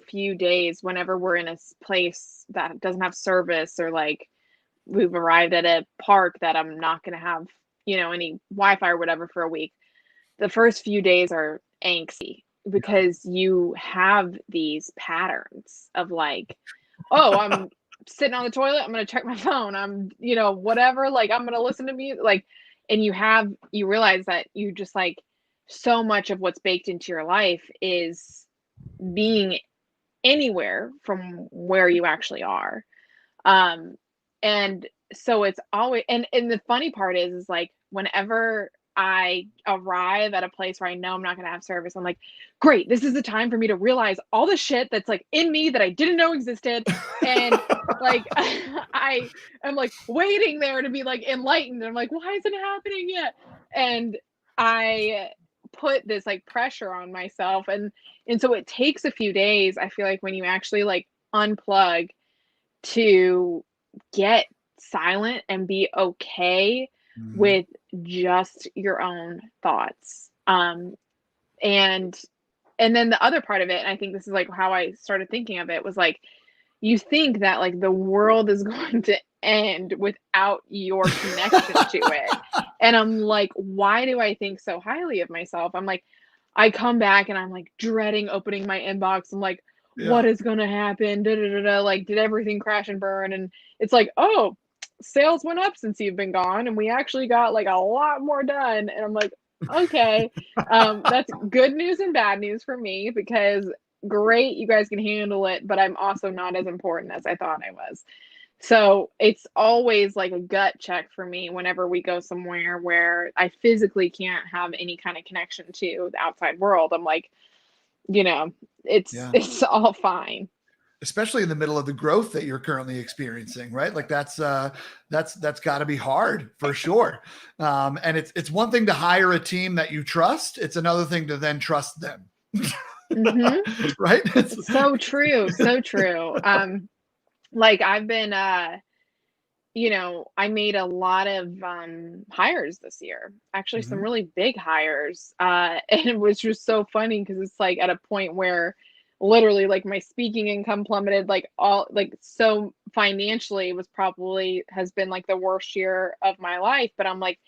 B: few days, whenever we're in a place that doesn't have service, or like we've arrived at a park that I'm not going to have, any Wi-Fi or whatever for a week, the first few days are angsty because you have these patterns of like, oh, I'm sitting on the toilet, I'm going to check my phone. I'm, whatever, like I'm going to listen to music, like, and you realize that you just like, so much of what's baked into your life is being anywhere from where you actually are. And so it's always, and the funny part is like, whenever I arrive at a place where I know I'm not going to have service, I'm like, great, this is the time for me to realize all the shit that's like in me that I didn't know existed. And like, I am like waiting there to be like enlightened. I'm like, why isn't it happening yet? And I put this like pressure on myself. And so it takes a few days, I feel like, when you actually like unplug, to get silent and be okay with just your own thoughts. And then the other part of it, and I think this is like how I started thinking of it, was like, you think that like the world is going to end without your connection to it. And I'm like, why do I think so highly of myself? I'm like, I come back and I'm like dreading opening my inbox. I'm like, what is going to happen? Like, did everything crash and burn? And it's like, oh, sales went up since you've been gone, and we actually got like a lot more done. And I'm like, okay, that's good news and bad news for me, because great, you guys can handle it, but I'm also not as important as I thought I was. So it's always like a gut check for me whenever we go somewhere where I physically can't have any kind of connection to the outside world. I'm like, it's all fine.
A: Especially in the middle of the growth that you're currently experiencing, right? Like that's got to be hard for sure. And it's one thing to hire a team that you trust. It's another thing to then trust them. Right?
B: It's so true. So true. Like I've been, I made a lot of hires this year, actually some really big hires. And it was just so funny because it's like at a point where literally like my speaking income plummeted, like all like, so financially has been like the worst year of my life. But I'm like,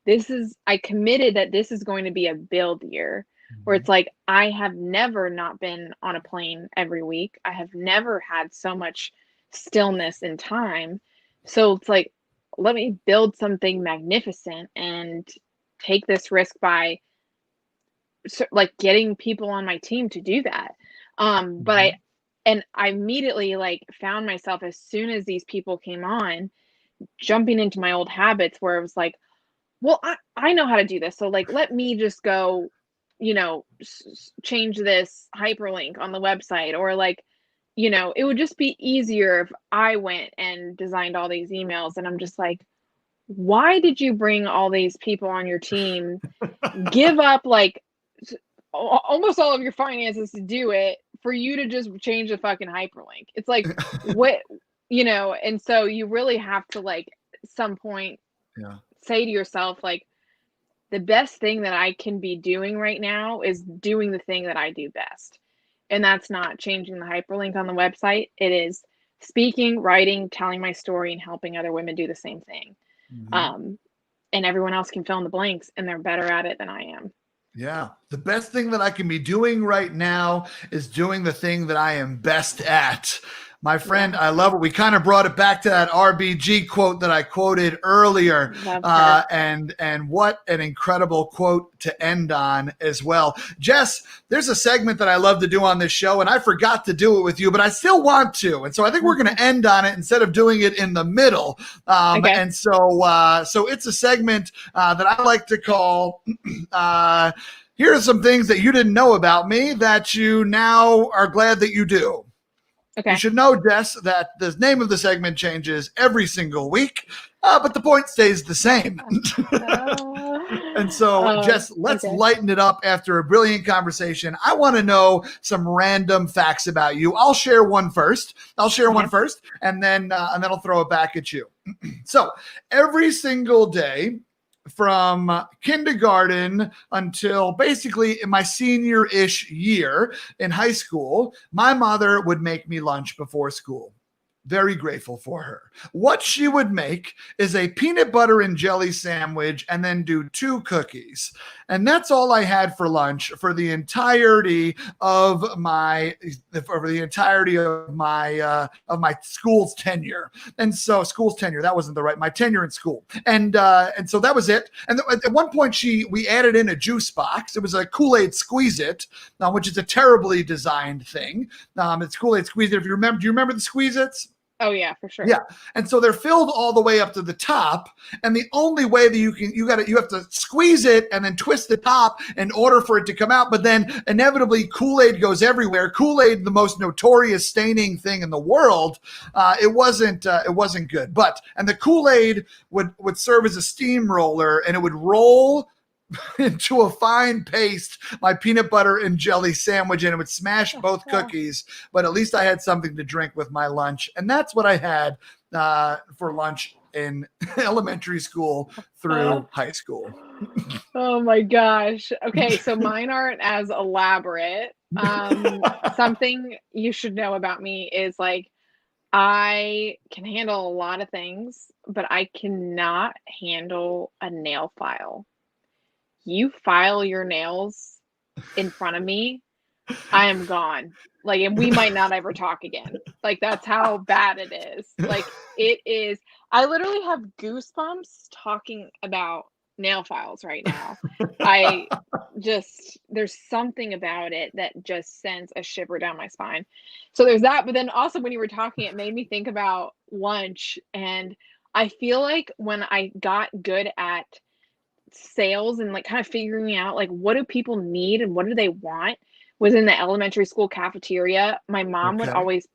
B: I committed that this is going to be a build year, where it's like, I have never not been on a plane every week. I have never had so much stillness in time. So it's like, let me build something magnificent and take this risk by like getting people on my team to do that. But I immediately like found myself, as soon as these people came on, jumping into my old habits where it was like, well, I know how to do this. So like, let me just go, change this hyperlink on the website, or like, it would just be easier if I went and designed all these emails. And I'm just like, why did you bring all these people on your team, give up like almost all of your finances to do it, for you to just change the fucking hyperlink? It's like, what, and so you really have to like some point say to yourself, like, the best thing that I can be doing right now is doing the thing that I do best. And that's not changing the hyperlink on the website. It is speaking, writing, telling my story, and helping other women do the same thing. And everyone else can fill in the blanks, and they're better at it than I am.
A: Yeah. The best thing that I can be doing right now is doing the thing that I am best at. My friend, I love it. We kind of brought it back to that RBG quote that I quoted earlier. And what an incredible quote to end on as well. Jess, there's a segment that I love to do on this show, and I forgot to do it with you, but I still want to. And so I think we're going to end on it instead of doing it in the middle. Okay. And so it's a segment that I like to call here are some things that you didn't know about me that you now are glad that you do. Okay. You should know, Jess, that the name of the segment changes every single week, but the point stays the same. And so, Jess, let's lighten it up after a brilliant conversation. I want to know some random facts about you. I'll share one first. And then I'll throw it back at you. So every single day, from kindergarten until basically in my senior-ish year in high school, my mother would make me lunch before school. Very grateful for her. What she would make is a peanut butter and jelly sandwich and then do 2 cookies. And that's all I had for lunch for the entirety of my school's tenure. And so that wasn't the right, my tenure in school. And so that was it. And at one point we added in a juice box. It was a Kool-Aid Squeeze-It, which is a terribly designed thing. It's Kool-Aid Squeeze-It. Do you remember the Squeeze-Its?
B: Oh yeah, for sure.
A: Yeah. And so they're filled all the way up to the top. And the only way that you have to squeeze it and then twist the top in order for it to come out. But then inevitably Kool-Aid goes everywhere. Kool-Aid, the most notorious staining thing in the world. It wasn't good. And the Kool-Aid would serve as a steamroller, and it would roll into a fine paste my peanut butter and jelly sandwich, and it would smash both cookies, but at least I had something to drink with my lunch. And that's what I had for lunch in elementary school through high school.
B: Oh my gosh. Okay, so mine aren't as elaborate. Something you should know about me is like I can handle a lot of things, but I cannot handle a nail file. You file your nails in front of me, I am gone. Like, and we might not ever talk again. Like, that's how bad it is. Like, it is. I literally have goosebumps talking about nail files right now. There's something about it that just sends a shiver down my spine. So there's that. But then also when you were talking, it made me think about lunch. And I feel like when I got good at sales and like kind of figuring out like what do people need and what do they want was in the elementary school cafeteria. My mom would always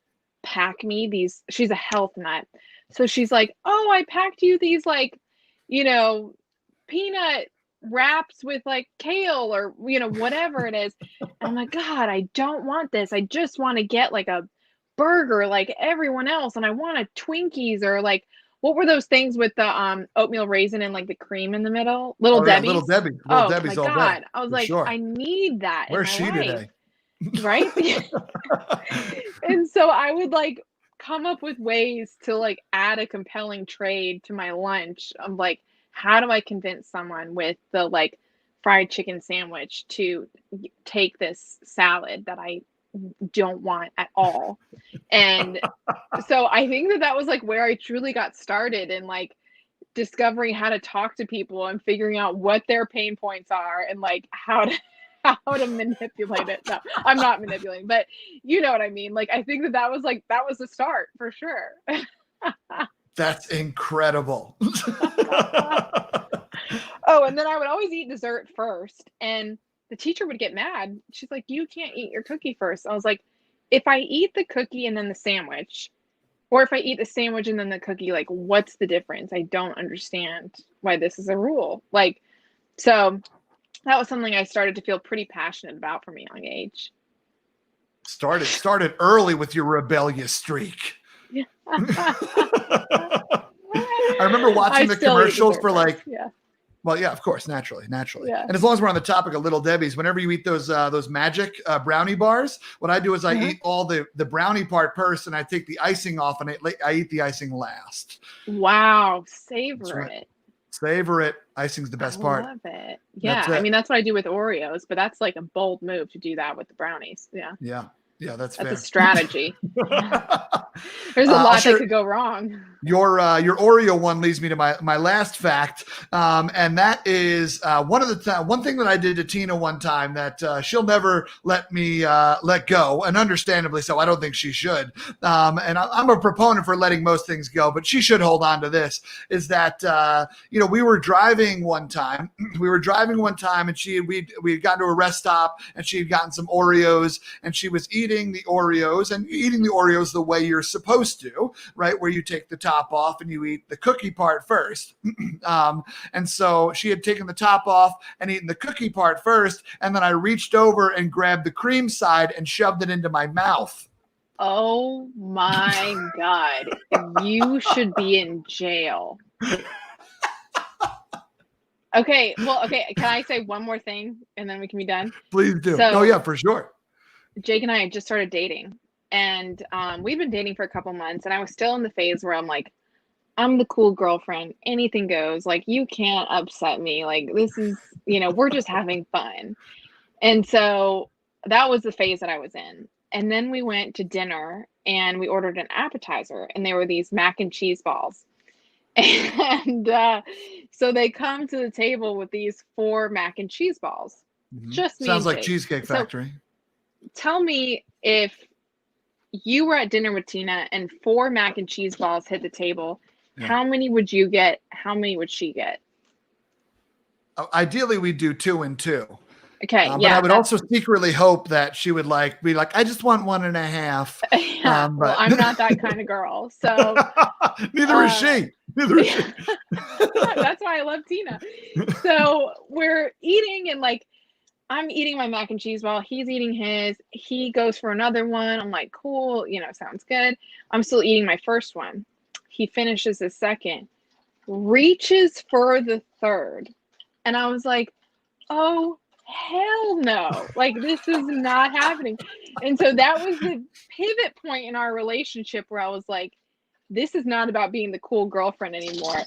B: pack me these, she's a health nut. So she's like, oh, I packed you these like, peanut wraps with like kale or, whatever it is. And I'm like, God, I don't want this. I just want to get like a burger like everyone else. And I want a Twinkies or like, what were those things with the oatmeal raisin and like the cream in the middle? Little Debbie.
A: Little Debbie's
B: my
A: all
B: God.
A: day.
B: I was like, sure. I need that.
A: Where's she
B: life.
A: Today?
B: Right? And so I would like come up with ways to like add a compelling trade to my lunch. I'm like, how do I convince someone with the like fried chicken sandwich to take this salad that I don't want at all? And so I think that was like where I truly got started in like discovering how to talk to people and figuring out what their pain points are and like how to manipulate it. No, I'm not manipulating, but you know what I mean? Like, I think that was the start for sure.
A: That's incredible.
B: Oh, and then I would always eat dessert first. And the teacher would get mad. She's like, you can't eat your cookie first. I was like, if I eat the cookie and then the sandwich, or if I eat the sandwich and then the cookie, like, what's the difference? I don't understand why this is a rule. Like, so that was something I started to feel pretty passionate about from a young age.
A: Started early with your rebellious streak. Yeah. I remember watching the commercials for like, well, yeah, of course, naturally. Yeah. And as long as we're on the topic of Little Debbie's, whenever you eat those magic brownie bars, what I do is I eat all the brownie part first, and I take the icing off, and I eat the icing last.
B: Wow, savor it.
A: Savor it. Icing's the best part.
B: I love it. Yeah, I mean, that's what I do with Oreos, but that's like a bold move to do that with the brownies. Yeah.
A: Yeah. Yeah, that's
B: a
A: fair.
B: strategy. There's a lot that could go wrong.
A: Your Oreo one leads me to my last fact, and that is one thing that I did to Tina one time that she'll never let me let go, and understandably so. I don't think she should, and I'm a proponent for letting most things go, but she should hold on to this. Is that we were driving one time, and we'd gotten to a rest stop, and she had gotten some Oreos, and she was eating the Oreos the way you're supposed to, right? Where you take the top off and you eat the cookie part first. And so she had taken the top off and eaten the cookie part first. And then I reached over and grabbed the cream side and shoved it into my mouth.
B: Oh my God. You should be in jail. Okay. Well, okay. Can I say one more thing and then we can be done?
A: Please do. Oh yeah, for sure.
B: Jake and I had just started dating. And we'd been dating for a couple months, and I was still in the phase where I'm like, I'm the cool girlfriend. Anything goes. Like, you can't upset me. Like, this is, we're just having fun. And so that was the phase that I was in. And then we went to dinner, and we ordered an appetizer, and they were these mac and cheese balls. And so they come to the table with these 4 mac and cheese balls.
A: Mm-hmm.
B: Just me.
A: Sounds
B: and
A: like
B: Jake.
A: Cheesecake Factory.
B: So, tell me if you were at dinner with Tina and 4 mac and cheese balls hit the table. Yeah. How many would you get? How many would she get?
A: Ideally, we'd do 2 and 2.
B: Okay.
A: But I would also secretly hope that she would be like, I just want 1.5.
B: Yeah, well, I'm not that kind of girl. So
A: neither is she. Neither is she.
B: That's why I love Tina. So we're eating, and I'm eating my mac and cheese ball. He's eating his. He goes for another one. I'm like, cool, sounds good. I'm still eating my first one. He finishes his second, reaches for the third. And I was like, oh, hell no. This is not happening. And so that was the pivot point in our relationship where I was like, this is not about being the cool girlfriend anymore.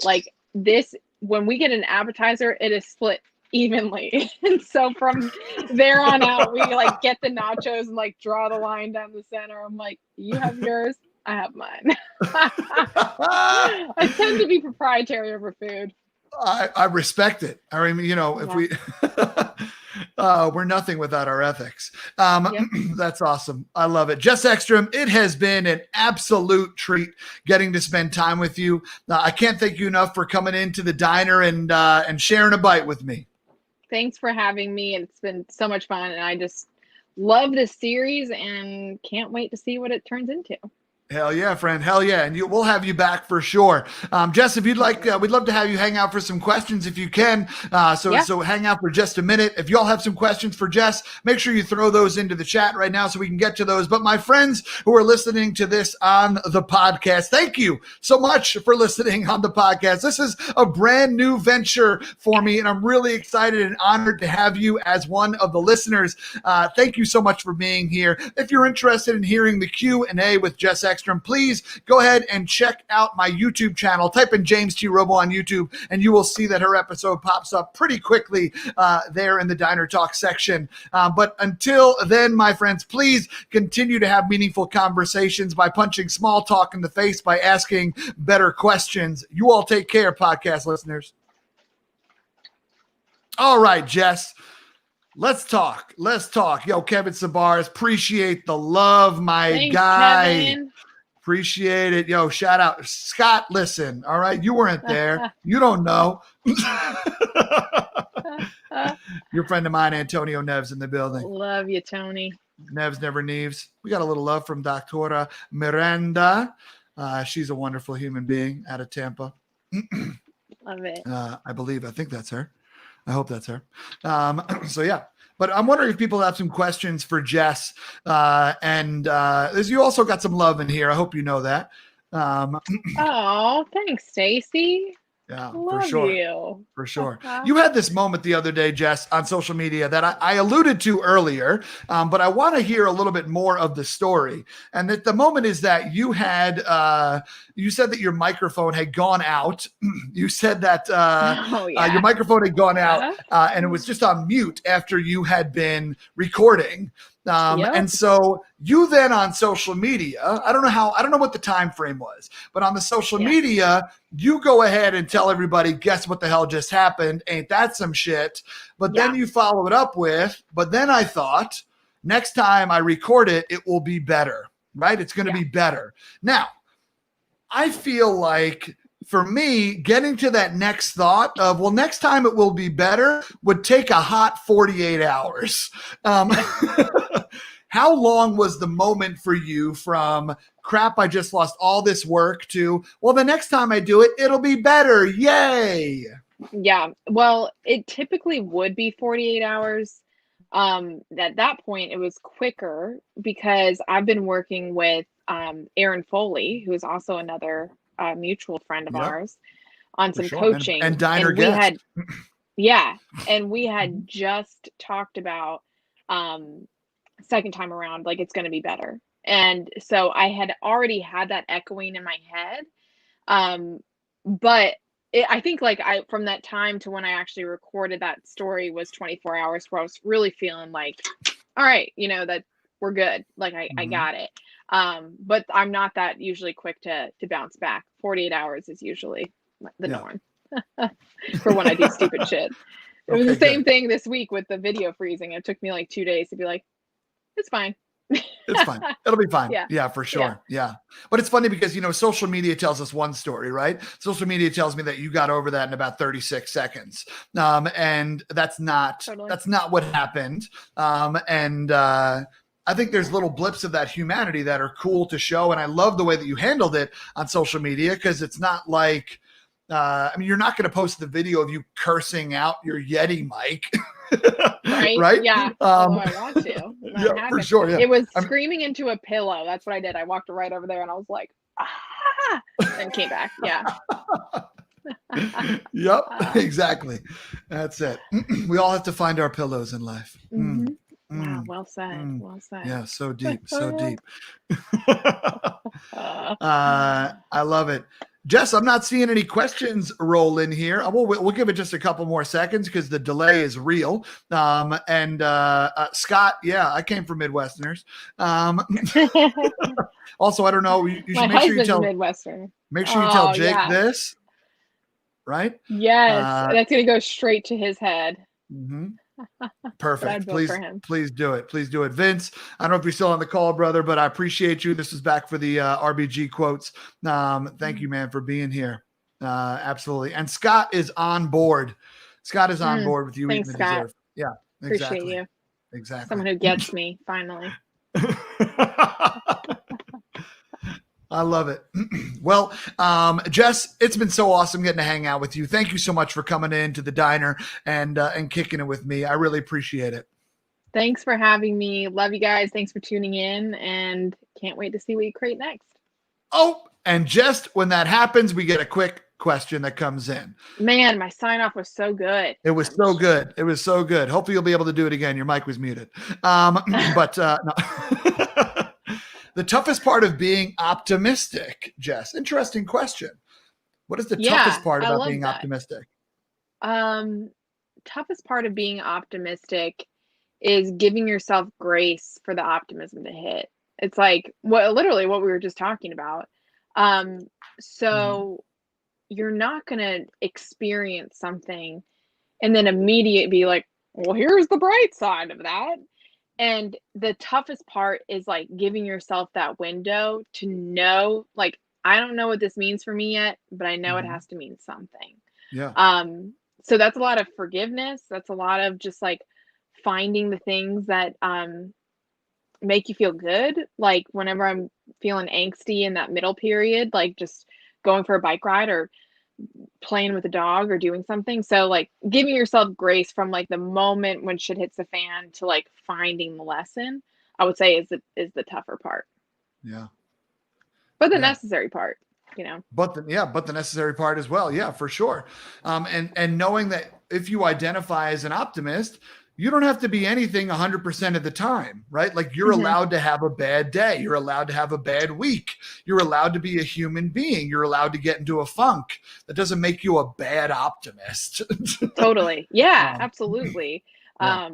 B: When we get an appetizer, it is split evenly. And so from there on out, we get the nachos and draw the line down the center. I'm like, you have yours, I have mine. I tend to be proprietary over food.
A: I respect it. I mean, if we we're nothing without our ethics. Yep. That's awesome. I love it. Jess Ekstrom, it has been an absolute treat getting to spend time with you. I can't thank you enough for coming into the diner and sharing a bite with me.
B: Thanks for having me. It's been so much fun, and I just love this series and can't wait to see what it turns into.
A: Hell yeah, friend. Hell yeah. And we'll have you back for sure. Jess, if you'd like, we'd love to have you hang out for some questions if you can. So hang out for just a minute. If y'all have some questions for Jess, make sure you throw those into the chat right now so we can get to those. But my friends who are listening to this on the podcast, thank you so much for listening on the podcast. This is a brand new venture for me, and I'm really excited and honored to have you as one of the listeners. Thank you so much for being here. If you're interested in hearing the Q&A with Jess Ekstrom, please go ahead and check out my YouTube channel. Type in James T. Robo on YouTube, and you will see that her episode pops up pretty quickly there in the Diner Talk section. But until then, my friends, please continue to have meaningful conversations by punching small talk in the face, by asking better questions. You all take care, podcast listeners. All right, Jess. Let's talk. Yo, Kevin Sabars, appreciate the love, my
B: Thanks,
A: guy.
B: Kevin.
A: Appreciate it. Yo, shout out. Scott, listen, all right? You weren't there. You don't know. Your friend of mine, Antonio Neves, in the building.
B: Love you, Tony.
A: Neves never neaves. We got a little love from Doctora Miranda. She's a wonderful human being out of Tampa.
B: Love it.
A: I think that's her. I hope that's her. So, yeah. But I'm wondering if people have some questions for Jess. And you also got some love in here. I hope you know that.
B: Oh, thanks, Stacy.
A: Yeah,
B: Love you.
A: For sure. You had this moment the other day, Jess, on social media that I alluded to earlier, but I want to hear a little bit more of the story. And that the moment is that you had, you said that your microphone had gone out. You said that your microphone had gone out and it was just on mute after you had been recording. And so you then on social media, I don't know what the time frame was, but on the social media, you go ahead and tell everybody, guess what the hell just happened? Ain't that some shit? But then you follow it up with, but then I thought next time I record it, it will be better, right? It's going to be better. Now, I feel like for me, getting to that next thought of, well, next time it will be better would take a hot 48 hours. How long was the moment for you from crap, I just lost all this work to, well, the next time I do it, it'll be better. Yay.
B: Yeah. Well, it typically would be 48 hours. At that point, it was quicker because I've been working with Aaron Foley, who is also another mutual friend of ours, on some coaching.
A: And diner guest.
B: And we had just talked about second time around, like it's going to be better. And so I had already had that echoing in my head. But I think from that time to when I actually recorded that story was 24 hours where I was really feeling like, all right, that we're good. Like I got it. But I'm not that usually quick to bounce back. 48 hours is usually the norm for when I do stupid shit. It was the same thing this week with the video freezing. It took me like 2 days to be like, it's fine.
A: It's fine. It'll be fine. Yeah, for sure. Yeah. But it's funny because, social media tells us one story, right? Social media tells me that you got over that in about 36 seconds. And that's not what happened. I think there's little blips of that humanity that are cool to show. And I love the way that you handled it on social media, because it's not like, you're not going to post the video of you cursing out your Yeti mic. Right?
B: Yeah. I want to.
A: Yeah, for sure. Yeah.
B: It was screaming into a pillow. That's what I did. I walked right over there and I was like, and came back. Yeah.
A: Yep, exactly. That's it. We all have to find our pillows in life.
B: Wow, well said. Well said.
A: Yeah, so deep, so deep. I love it. Jess, I'm not seeing any questions roll in here. We'll give it just a couple more seconds because the delay is real. Scott, I came from Midwesterners. Also, I don't know. You should make sure you tell
B: Midwestern.
A: Make sure you tell Jake this, right?
B: Yes, that's gonna go straight to his head.
A: Perfect. Please do it. Please do it. Vince, I don't know if you're still on the call, brother, but I appreciate you. This is back for the RBG quotes. Thank you, man, for being here. Absolutely. And Scott is on board. Scott is on board with you.
B: Thanks,
A: eating the
B: Scott.
A: deserve. Yeah, exactly.
B: Appreciate you.
A: Exactly.
B: Someone who gets me, finally.
A: I love it. Well, Jess, it's been so awesome getting to hang out with you. Thank you so much for coming in to the diner and kicking it with me. I really appreciate it.
B: Thanks for having me. Love you guys. Thanks for tuning in, and can't wait to see what you create next.
A: Oh, and just when that happens, we get a quick question that comes in.
B: Man, my sign off was so good.
A: It was so good. It was so good. Hopefully you'll be able to do it again. Your mic was muted. No. The toughest part of being optimistic, Jess. Interesting question. What is the toughest part about being optimistic?
B: Toughest part of being optimistic is giving yourself grace for the optimism to hit. It's like literally what we were just talking about. So you're not going to experience something and then immediately be like, well, here's the bright side of that. And the toughest part is like giving yourself that window to know, like, I don't know what this means for me yet, but I know it has to mean something.
A: Yeah.
B: So that's a lot of forgiveness. That's a lot of just like finding the things that make you feel good. Like whenever I'm feeling angsty in that middle period, like just going for a bike ride or playing with a dog or doing something. So like giving yourself grace from like the moment when shit hits the fan to like finding the lesson, I would say is the tougher part.
A: Yeah.
B: But the necessary part,
A: But the necessary part as well. Yeah, for sure. And knowing that if you identify as an optimist, you don't have to be anything 100% of the time, right? Like you're allowed to have a bad day. You're allowed to have a bad week. You're allowed to be a human being. You're allowed to get into a funk. That doesn't make you a bad optimist.
B: Totally. Yeah, absolutely.
A: Yeah.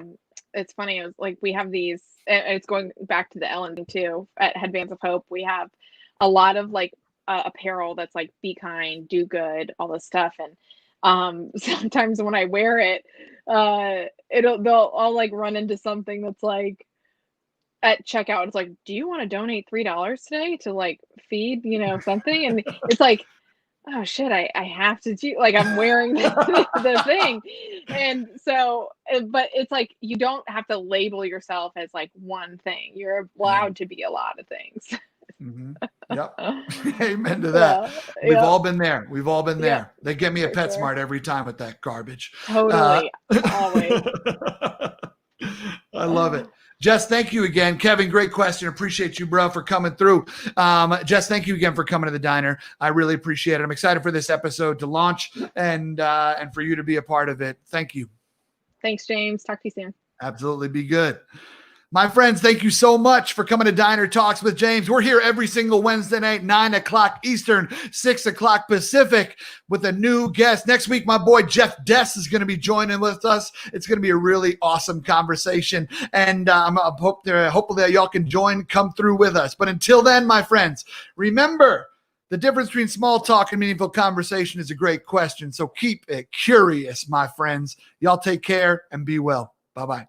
B: it's funny. It was like we have these. It's going back to the Ellen thing too. At Headbands of Hope, we have a lot of like apparel that's like be kind, do good, all this stuff. And sometimes when I wear it, I'll like run into something that's like at checkout. It's like, do you want to donate $3 today to like feed something? And it's like, oh shit, I have to do, like, I'm wearing the thing. And so, but it's like, you don't have to label yourself as like one thing. You're allowed to be a lot of things.
A: Mm-hmm. Yep. Amen to that. We've all been there. We've all been there.
B: Yeah,
A: They get me a PetSmart every time with that garbage.
B: totally. Always.
A: I love it. Jess, thank you again. Kevin, great question. Appreciate you, bro, for coming through. Jess, thank you again for coming to the diner. I really appreciate it. I'm excited for this episode to launch and for you to be a part of it. Thank you.
B: Thanks, James. Talk to you soon.
A: Absolutely. Be good. My friends, thank you so much for coming to Diner Talks with James. We're here every single Wednesday night, 9 o'clock Eastern, 6 o'clock Pacific, with a new guest. Next week, my boy Jeff Dess is going to be joining with us. It's going to be a really awesome conversation, and hopefully that y'all can come through with us. But until then, my friends, remember, the difference between small talk and meaningful conversation is a great question, so keep it curious, my friends. Y'all take care and be well. Bye-bye.